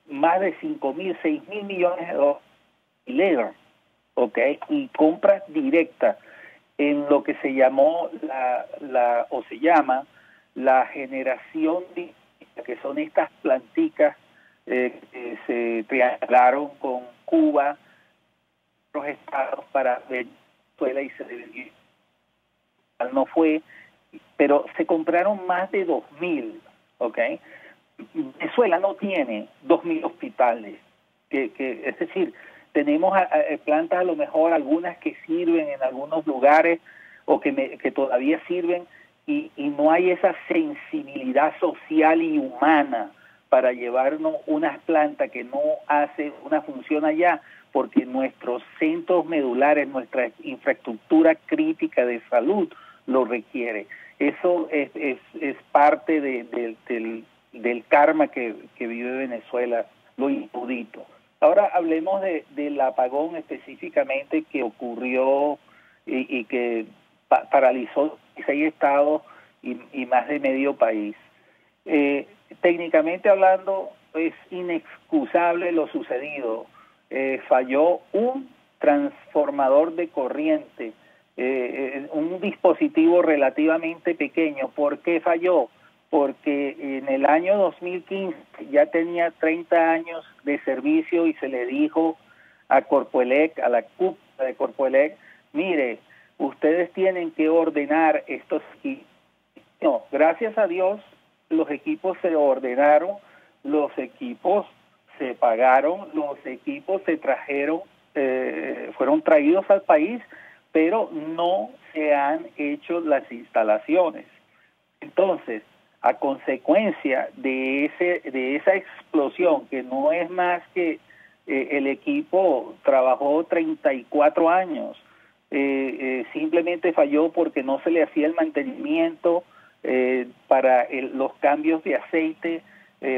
más de 5.000, 6.000 millones de dólares, ¿okay? Y compras directas en lo que se llamó se llama la generación de, que son estas planticas que se triangularon con Cuba, los estados para Venezuela, y no fue, pero se compraron más de 2.000, ¿ok? Venezuela no tiene 2.000 hospitales, es decir, tenemos plantas a lo mejor algunas que sirven en algunos lugares o que todavía sirven, y no hay esa sensibilidad social y humana para llevarnos unas plantas que no hacen una función allá, porque nuestros centros medulares, nuestra infraestructura crítica de salud lo requiere. Eso es parte del karma que vive Venezuela, lo inaudito. Ahora hablemos del apagón específicamente que ocurrió y que paralizó 6 estados y más de medio país. Técnicamente hablando, es inexcusable lo sucedido. Falló un transformador de corriente, un dispositivo relativamente pequeño. ¿Por qué falló? Porque en el año 2015 ya tenía 30 años de servicio y se le dijo a Corpoelec, a la cúpula de Corpoelec, mire, ustedes tienen que ordenar estos equipos. No, gracias a Dios, los equipos se ordenaron, los equipos se pagaron, los equipos se trajeron, fueron traídos al país, pero no se han hecho las instalaciones. Entonces, a consecuencia de esa explosión, que no es más que el equipo trabajó 34 años, simplemente falló porque no se le hacía el mantenimiento para los cambios de aceite,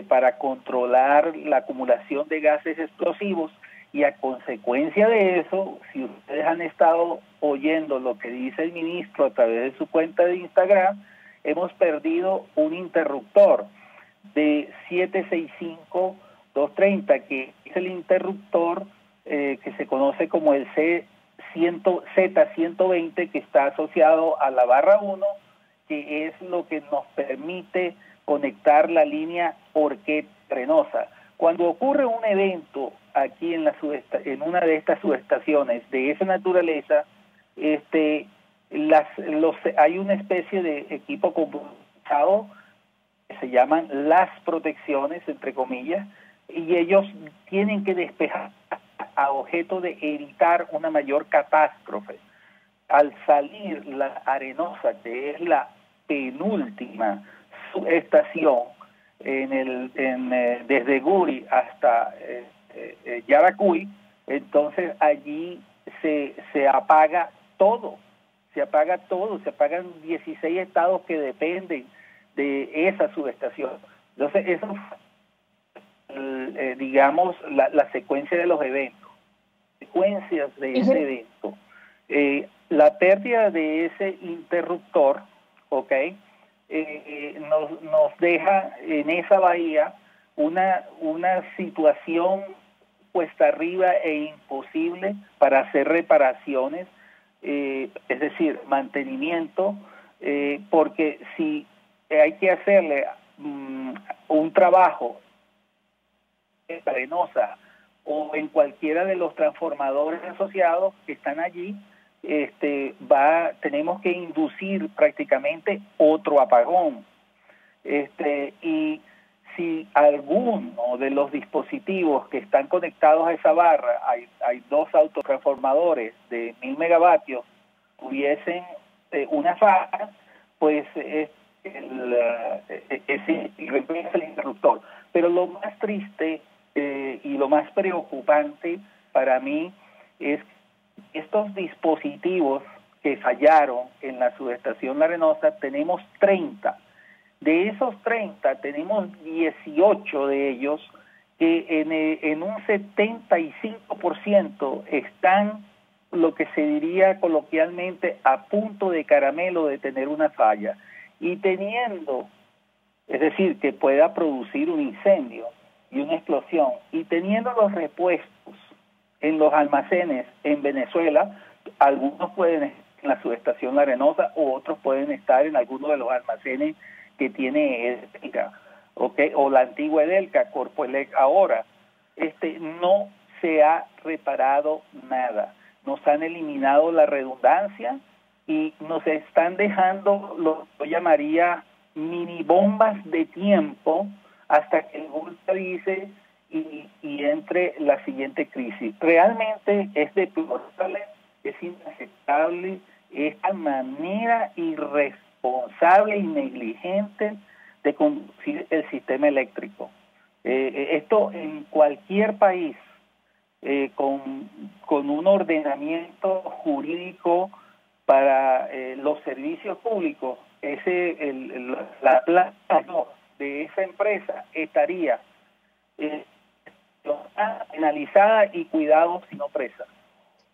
para controlar la acumulación de gases explosivos, y a consecuencia de eso, si ustedes han estado oyendo lo que dice el ministro a través de su cuenta de Instagram, hemos perdido un interruptor de 765-230, que es el interruptor que se conoce como el Z120, que está asociado a la barra 1, que es lo que nos permite conectar la línea Orquet-Reynosa. Cuando ocurre un evento aquí en una de estas subestaciones de esa naturaleza, hay una especie de equipo computado que se llaman las protecciones, entre comillas, y ellos tienen que despejar a objeto de evitar una mayor catástrofe. al salir la Arenosa, que es la penúltima subestación desde Guri hasta Yaracuy, entonces allí se apaga todo, se apagan 16 estados que dependen de esa subestación. Entonces eso digamos la secuencia de los eventos, secuencias de ese evento. La pérdida de ese interruptor, ¿ok? Nos deja en esa bahía una situación cuesta arriba e imposible para hacer reparaciones, es decir, mantenimiento, porque si hay que hacerle un trabajo en Arenosa o en cualquiera de los transformadores asociados que están allí, tenemos que inducir prácticamente otro apagón. Y si alguno de los dispositivos que están conectados a esa barra, hay 2 autotransformadores de 1000 megavatios, tuviesen una falla, pues reemplaza el interruptor. Pero lo más triste y lo más preocupante para mí es estos dispositivos que fallaron en la subestación La Arenosa. Tenemos 30. De esos 30 tenemos 18 de ellos que en un 75% están, lo que se diría coloquialmente, a punto de caramelo de tener una falla, y teniendo, es decir, que pueda producir un incendio y una explosión, y teniendo los repuestos en los almacenes en Venezuela. Algunos pueden estar en la subestación La Arenosa, o otros pueden estar en alguno de los almacenes que tiene Edelca, ¿okay? O la antigua Edelca, Corpoelec ahora. No se ha reparado nada. Nos han eliminado la redundancia y nos están dejando lo que yo llamaría mini bombas de tiempo hasta que el Gulta dice y entre la siguiente crisis. Realmente es deplorable, es inaceptable esta manera irresponsable y negligente de conducir el sistema eléctrico. Esto en cualquier país con un ordenamiento jurídico para los servicios públicos, la planta de esa empresa estaría penalizada y cuidado, si no presa.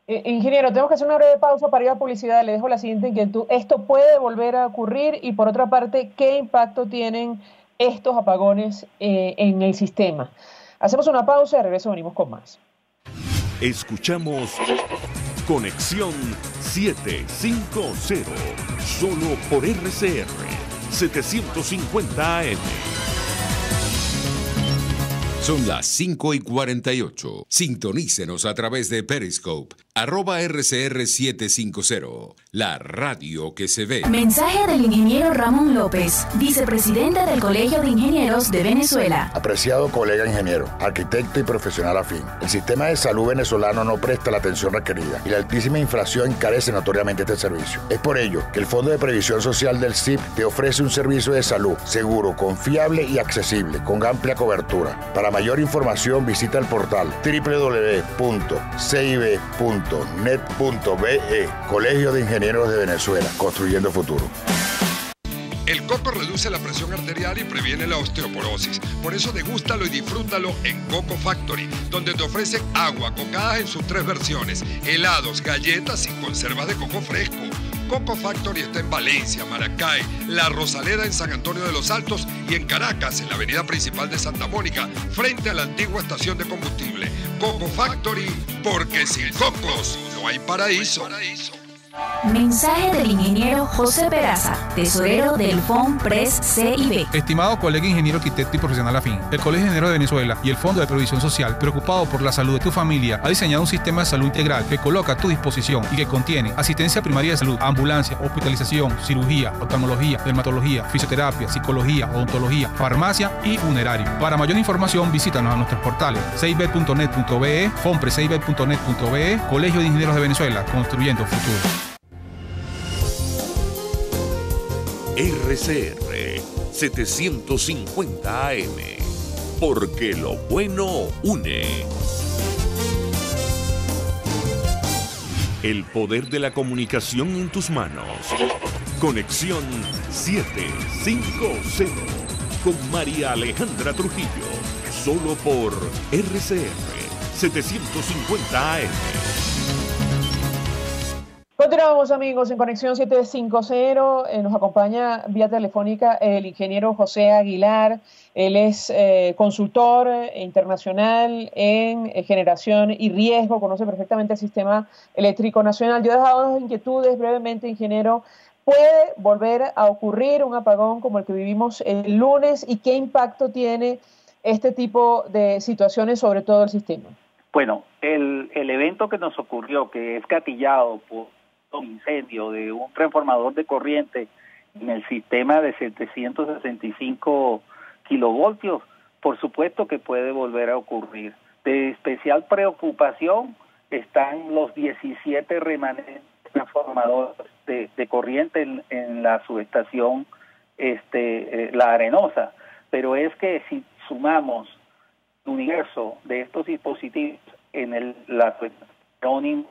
Ingeniero, tenemos que hacer una breve pausa para ir a publicidad. Le dejo la siguiente inquietud. ¿Esto puede volver a ocurrir? Y por otra parte, ¿qué impacto tienen estos apagones en el sistema? Hacemos una pausa y de regreso venimos con más. Escuchamos Conexión 750, solo por RCR 750 AM. Son las 5:48. Sintonícenos a través de Periscope, @RCR750, la radio que se ve. Mensaje del ingeniero Ramón López, vicepresidente del Colegio de Ingenieros de Venezuela. Apreciado colega ingeniero, arquitecto y profesional afín, el sistema de salud venezolano no presta la atención requerida y la altísima inflación encarece notoriamente este servicio. Es por ello que el Fondo de Previsión Social del CIP te ofrece un servicio de salud seguro, confiable y accesible, con amplia cobertura. Para mayor información visita el portal www.cib.net.be. Colegio de Ingenieros de Venezuela, construyendo futuro. El coco reduce la presión arterial y previene la osteoporosis. Por eso degústalo y disfrútalo en Coco Factory, donde te ofrecen agua, cocadas en sus 3 versiones, helados, galletas y conservas de coco fresco. Coco Factory está en Valencia, Maracay, La Rosaleda en San Antonio de los Altos y en Caracas, en la avenida principal de Santa Mónica, frente a la antigua estación de combustible. Coco Factory, porque sin cocos no hay paraíso. Mensaje del ingeniero José Peraza, tesorero del FONPRES CIB. Estimado colega ingeniero, arquitecto y profesional afín, el Colegio de Ingenieros de Venezuela y el Fondo de Previsión Social, preocupado por la salud de tu familia, ha diseñado un sistema de salud integral que coloca a tu disposición y que contiene asistencia primaria de salud, ambulancia, hospitalización, cirugía, oftalmología, dermatología, fisioterapia, psicología, odontología, farmacia y funerario. Para mayor información, visítanos a nuestros portales cib.net.be, fonprescib.net.be, Colegio de Ingenieros de Venezuela, construyendo futuro. RCR 750 AM. Porque lo bueno une. El poder de la comunicación en tus manos. Conexión 750 con María Alejandra Trujillo. Solo por RCR 750 AM. Continuamos, amigos, en Conexión 750. Nos acompaña vía telefónica el ingeniero José Aguilar. Él es consultor internacional en generación y riesgo, conoce perfectamente el sistema eléctrico nacional. Yo he dejado dos inquietudes brevemente, ingeniero. ¿Puede volver a ocurrir un apagón como el que vivimos el lunes y qué impacto tiene este tipo de situaciones sobre todo el sistema? Bueno, el evento que nos ocurrió, que es gatillado por un incendio de un transformador de corriente en el sistema de 765 kilovoltios, por supuesto que puede volver a ocurrir. De especial preocupación están los 17 remanentes transformadores de corriente en la subestación La Arenosa, pero es que si sumamos el universo de estos dispositivos en la subestación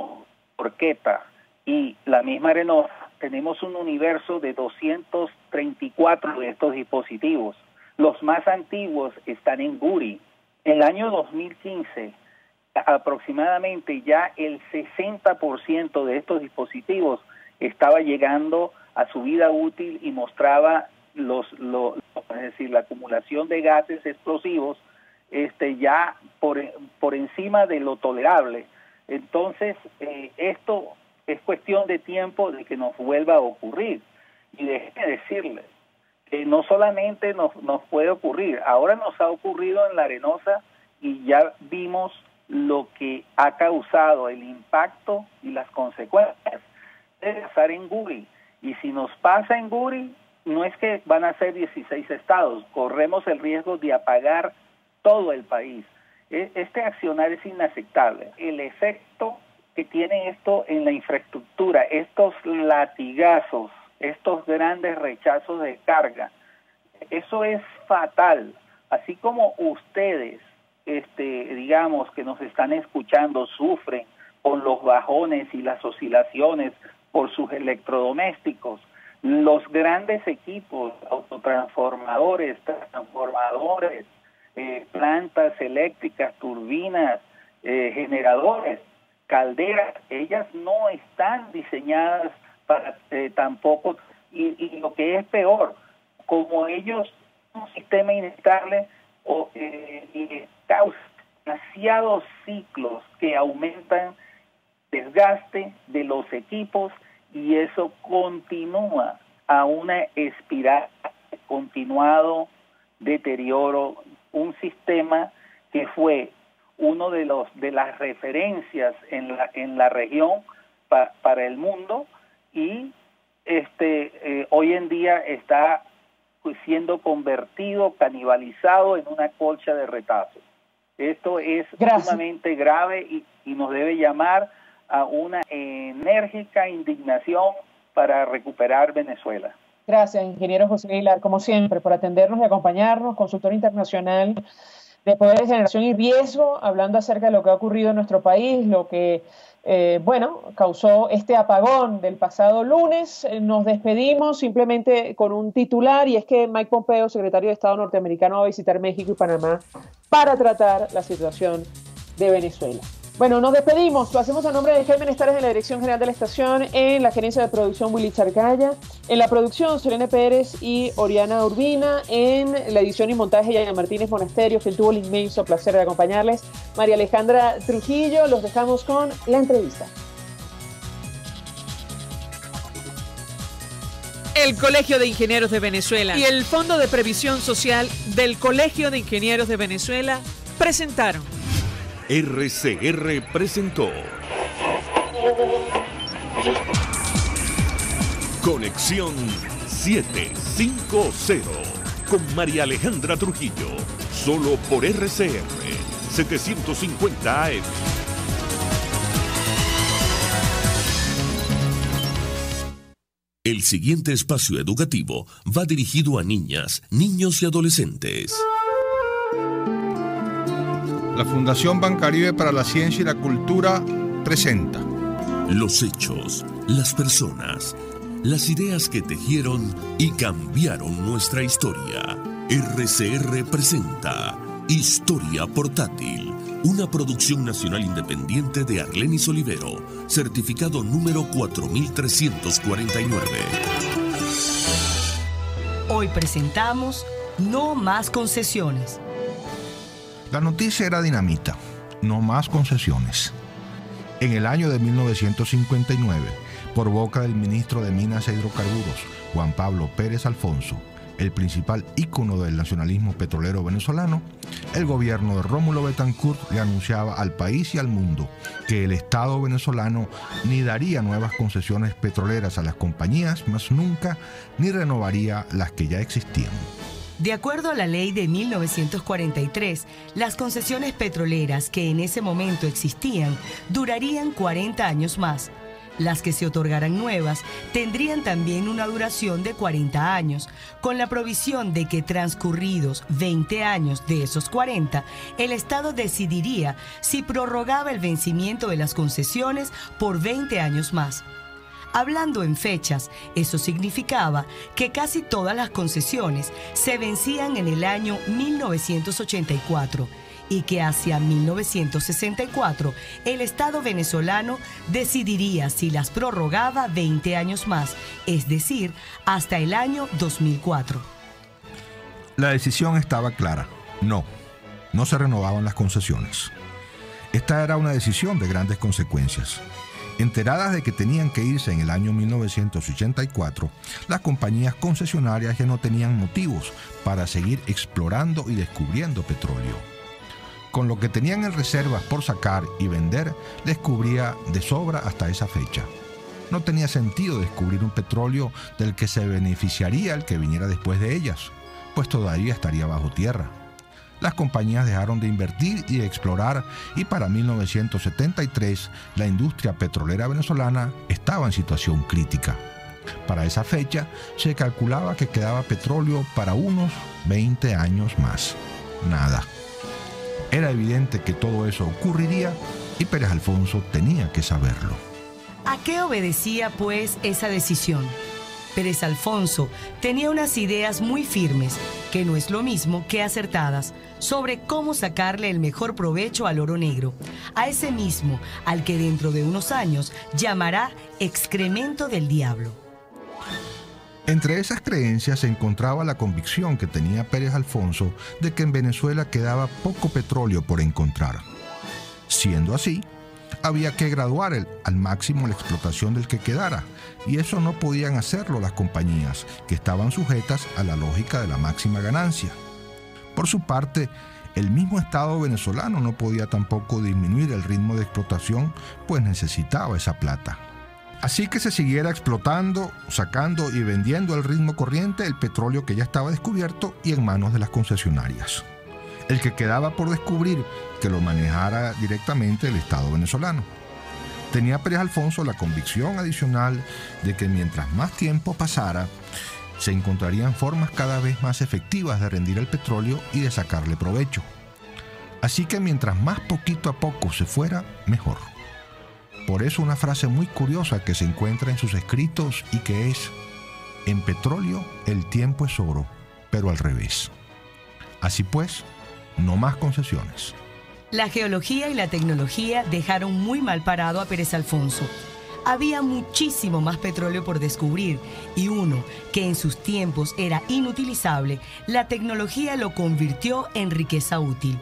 Orqueta y la misma Arenosa, tenemos un universo de 234 de estos dispositivos. Los más antiguos están en Guri. En el año 2015, aproximadamente ya el 60% de estos dispositivos estaba llegando a su vida útil y mostraba es decir, la acumulación de gases explosivos ya por encima de lo tolerable. Entonces, esto es cuestión de tiempo de que nos vuelva a ocurrir. Y déjeme decirles que no solamente nos puede ocurrir, ahora nos ha ocurrido en La Arenosa y ya vimos lo que ha causado, el impacto y las consecuencias de pasar en Guri. Y si nos pasa en Guri, no es que van a ser 16 estados, corremos el riesgo de apagar todo el país. Este accionar es inaceptable. El efecto que tiene esto en la infraestructura, estos latigazos, estos grandes rechazos de carga, eso es fatal. Así como ustedes, digamos, que nos están escuchando, sufren con los bajones y las oscilaciones por sus electrodomésticos, los grandes equipos, autotransformadores, transformadores, plantas eléctricas, turbinas, generadores, calderas, ellas no están diseñadas para tampoco, y lo que es peor, como ellos un sistema inestable y causa demasiados ciclos que aumentan desgaste de los equipos y eso continúa a una espiral de continuado deterioro, un sistema que fue uno de las referencias en la región para el mundo y hoy en día está siendo convertido, canibalizado en una colcha de retazos. Esto es sumamente grave y nos debe llamar a una enérgica indignación para recuperar Venezuela. Gracias, ingeniero José Aguilar, como siempre, por atendernos y acompañarnos, consultor internacional de poder de generación y riesgo, hablando acerca de lo que ha ocurrido en nuestro país, lo que, causó este apagón del pasado lunes. Nos despedimos simplemente con un titular, y es que Mike Pompeo, secretario de Estado norteamericano, va a visitar México y Panamá para tratar la situación de Venezuela. Bueno, nos despedimos, lo hacemos a nombre de Jaime Nestares en la dirección general de la estación, en la gerencia de producción Willy Charcaya, en la producción Selene Pérez y Oriana Urbina, en la edición y montaje Yaya Martínez Monasterio, quien tuvo el inmenso placer de acompañarles, María Alejandra Trujillo. Los dejamos con la entrevista. El Colegio de Ingenieros de Venezuela y el Fondo de Previsión Social del Colegio de Ingenieros de Venezuela presentaron. RCR presentó Conexión 750 con María Alejandra Trujillo, solo por RCR 750 AM. El siguiente espacio educativo va dirigido a niñas, niños y adolescentes. La Fundación Bancaribe para la Ciencia y la Cultura presenta los hechos, las personas, las ideas que tejieron y cambiaron nuestra historia. RCR presenta Historia Portátil, una producción nacional independiente de Arlenis Olivero, certificado número 4349. Hoy presentamos No Más Concesiones. La noticia era dinamita, no más concesiones. En el año de 1959, por boca del ministro de Minas e Hidrocarburos, Juan Pablo Pérez Alfonso, el principal ícono del nacionalismo petrolero venezolano, el gobierno de Rómulo Betancourt le anunciaba al país y al mundo que el Estado venezolano ni daría nuevas concesiones petroleras a las compañías, más nunca, ni renovaría las que ya existían. De acuerdo a la ley de 1943, las concesiones petroleras que en ese momento existían durarían 40 años más. Las que se otorgaran nuevas tendrían también una duración de 40 años, con la provisión de que transcurridos 20 años de esos 40, el Estado decidiría si prorrogaba el vencimiento de las concesiones por 20 años más. Hablando en fechas, eso significaba que casi todas las concesiones se vencían en el año 1984 y que hacia 1964 el Estado venezolano decidiría si las prorrogaba 20 años más, es decir, hasta el año 2004. La decisión estaba clara. No se renovaban las concesiones. Esta era una decisión de grandes consecuencias. Enteradas de que tenían que irse en el año 1984, las compañías concesionarias ya no tenían motivos para seguir explorando y descubriendo petróleo. Con lo que tenían en reservas por sacar y vender, les cubría de sobra hasta esa fecha. No tenía sentido descubrir un petróleo del que se beneficiaría el que viniera después de ellas, pues todavía estaría bajo tierra. Las compañías dejaron de invertir y de explorar y para 1973 la industria petrolera venezolana estaba en situación crítica. Para esa fecha se calculaba que quedaba petróleo para unos 20 años más. Nada. Era evidente que todo eso ocurriría y Pérez Alfonso tenía que saberlo. ¿A qué obedecía, pues, esa decisión? Pérez Alfonso tenía unas ideas muy firmes, que no es lo mismo que acertadas, sobre cómo sacarle el mejor provecho al oro negro, a ese mismo al que dentro de unos años llamará excremento del diablo. Entre esas creencias se encontraba la convicción que tenía Pérez Alfonso de que en Venezuela quedaba poco petróleo por encontrar. Siendo así, había que graduar al máximo la explotación del que quedara, y eso no podían hacerlo las compañías, que estaban sujetas a la lógica de la máxima ganancia. Por su parte, el mismo Estado venezolano no podía tampoco disminuir el ritmo de explotación, pues necesitaba esa plata. Así que se siguiera explotando, sacando y vendiendo al ritmo corriente el petróleo que ya estaba descubierto y en manos de las concesionarias. El que quedaba por descubrir, que lo manejara directamente el Estado venezolano. Tenía Pérez Alfonso la convicción adicional de que mientras más tiempo pasara, se encontrarían formas cada vez más efectivas de rendir el petróleo y de sacarle provecho. Así que mientras más poquito a poco se fuera, mejor. Por eso una frase muy curiosa que se encuentra en sus escritos y que es: en petróleo el tiempo es oro, pero al revés. Así pues, no más concesiones. La geología y la tecnología dejaron muy mal parado a Pérez Alfonso. Había muchísimo más petróleo por descubrir y uno que en sus tiempos era inutilizable, la tecnología lo convirtió en riqueza útil.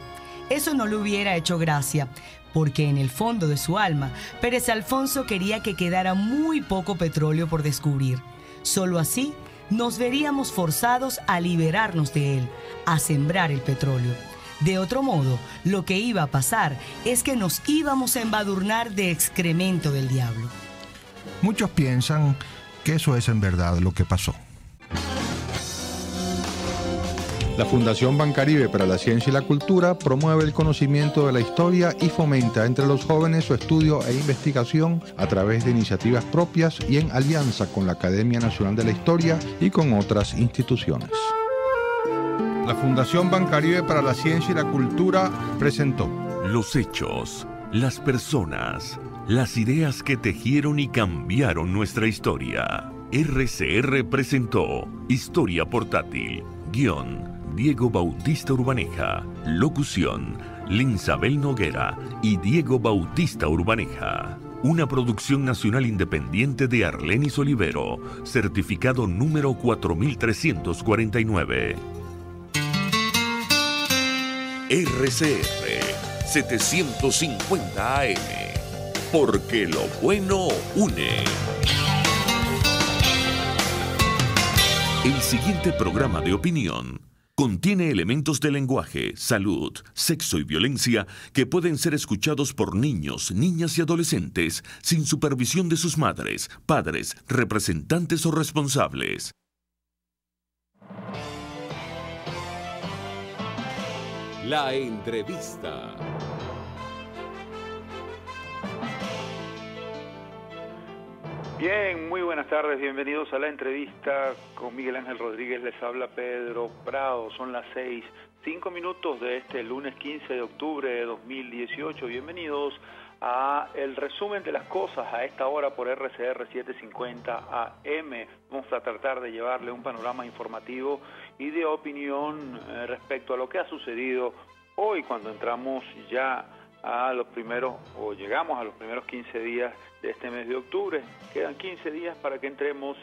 Eso no le hubiera hecho gracia, porque en el fondo de su alma, Pérez Alfonso quería que quedara muy poco petróleo por descubrir. Solo así nos veríamos forzados a liberarnos de él, a sembrar el petróleo. De otro modo, lo que iba a pasar es que nos íbamos a embadurnar de excremento del diablo. Muchos piensan que eso es en verdad lo que pasó. La Fundación Bancaribe para la Ciencia y la Cultura promueve el conocimiento de la historia y fomenta entre los jóvenes su estudio e investigación a través de iniciativas propias y en alianza con la Academia Nacional de la Historia y con otras instituciones. La Fundación Bancaribe para la Ciencia y la Cultura presentó Los hechos, las personas, las ideas que tejieron y cambiaron nuestra historia. RCR presentó Historia Portátil. Guión: Diego Bautista Urbaneja. Locución: Linsabel Noguera y Diego Bautista Urbaneja. Una producción nacional independiente de Arlenis Olivero, certificado número 4349. RCR 750 AM. Porque lo bueno une. El siguiente programa de opinión contiene elementos de lenguaje, salud, sexo y violencia que pueden ser escuchados por niños, niñas y adolescentes sin supervisión de sus madres, padres, representantes o responsables. La entrevista. Bien, muy buenas tardes, bienvenidos a la entrevista con Miguel Ángel Rodríguez, les habla Pedro Prado, son las 6:05 de este lunes 15 de octubre de 2018, bienvenidos a el resumen de las cosas a esta hora por RCR 750 AM, vamos a tratar de llevarle un panorama informativo y de opinión respecto a lo que ha sucedido hoy cuando entramos ya a los primeros, o llegamos a los primeros 15 días de este mes de octubre. Quedan 15 días para que entremos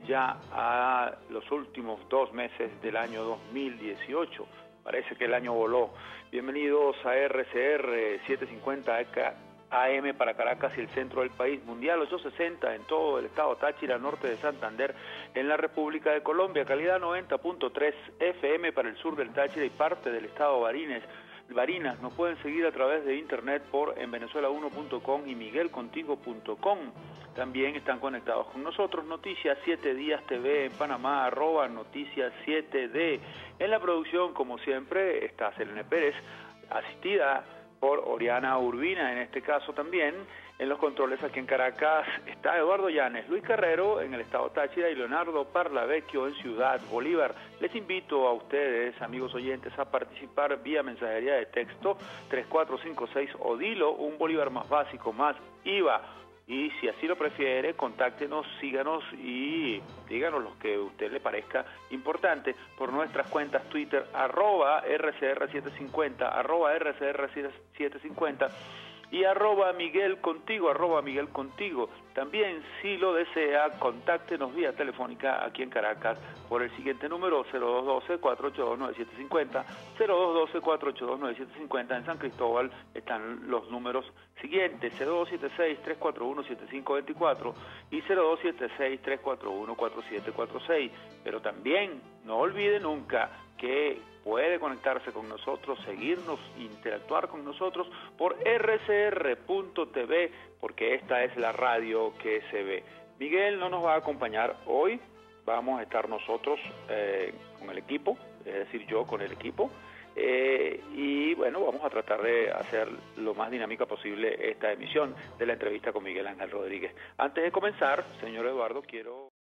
ya a los últimos 2 meses del año 2018. Parece que el año voló. Bienvenidos a RCR 750 AM para Caracas y el centro del país, Mundial 860 en todo el estado Táchira, norte de Santander, en la República de Colombia, calidad 90.3 FM para el sur del Táchira y parte del estado Barinas. Nos pueden seguir a través de internet por envenezuela1.com y miguelcontigo.com. También están conectados con nosotros Noticias 7 Días TV en Panamá, @Noticias 7D. En la producción, como siempre, está Selene Pérez, asistida por Oriana Urbina, en este caso también. En los controles aquí en Caracas está Eduardo Llanes, Luis Carrero en el estado Táchira y Leonardo Parlavecchio en Ciudad Bolívar. Les invito a ustedes, amigos oyentes, a participar vía mensajería de texto 3456 o Dilo, un bolívar más básico, más IVA. Y si así lo prefiere, contáctenos, síganos y díganos lo que a usted le parezca importante por nuestras cuentas Twitter, @RCR750, @RCR750 y @Miguel Contigo. También, si lo desea, contáctenos vía telefónica aquí en Caracas por el siguiente número, 0212-482-9750, 0212-482-9750. En San Cristóbal están los números siguientes, 0276-341-7524 y 0276-341-4746. Pero también, no olvide nunca que puede conectarse con nosotros, seguirnos, interactuar con nosotros por rcr.tv, porque esta es la radio que se ve. Miguel no nos va a acompañar hoy, vamos a estar nosotros con el equipo, es decir, yo con el equipo, y bueno, vamos a tratar de hacer lo más dinámica posible esta emisión de la entrevista con Miguel Ángel Rodríguez. Antes de comenzar, señor Eduardo, quiero...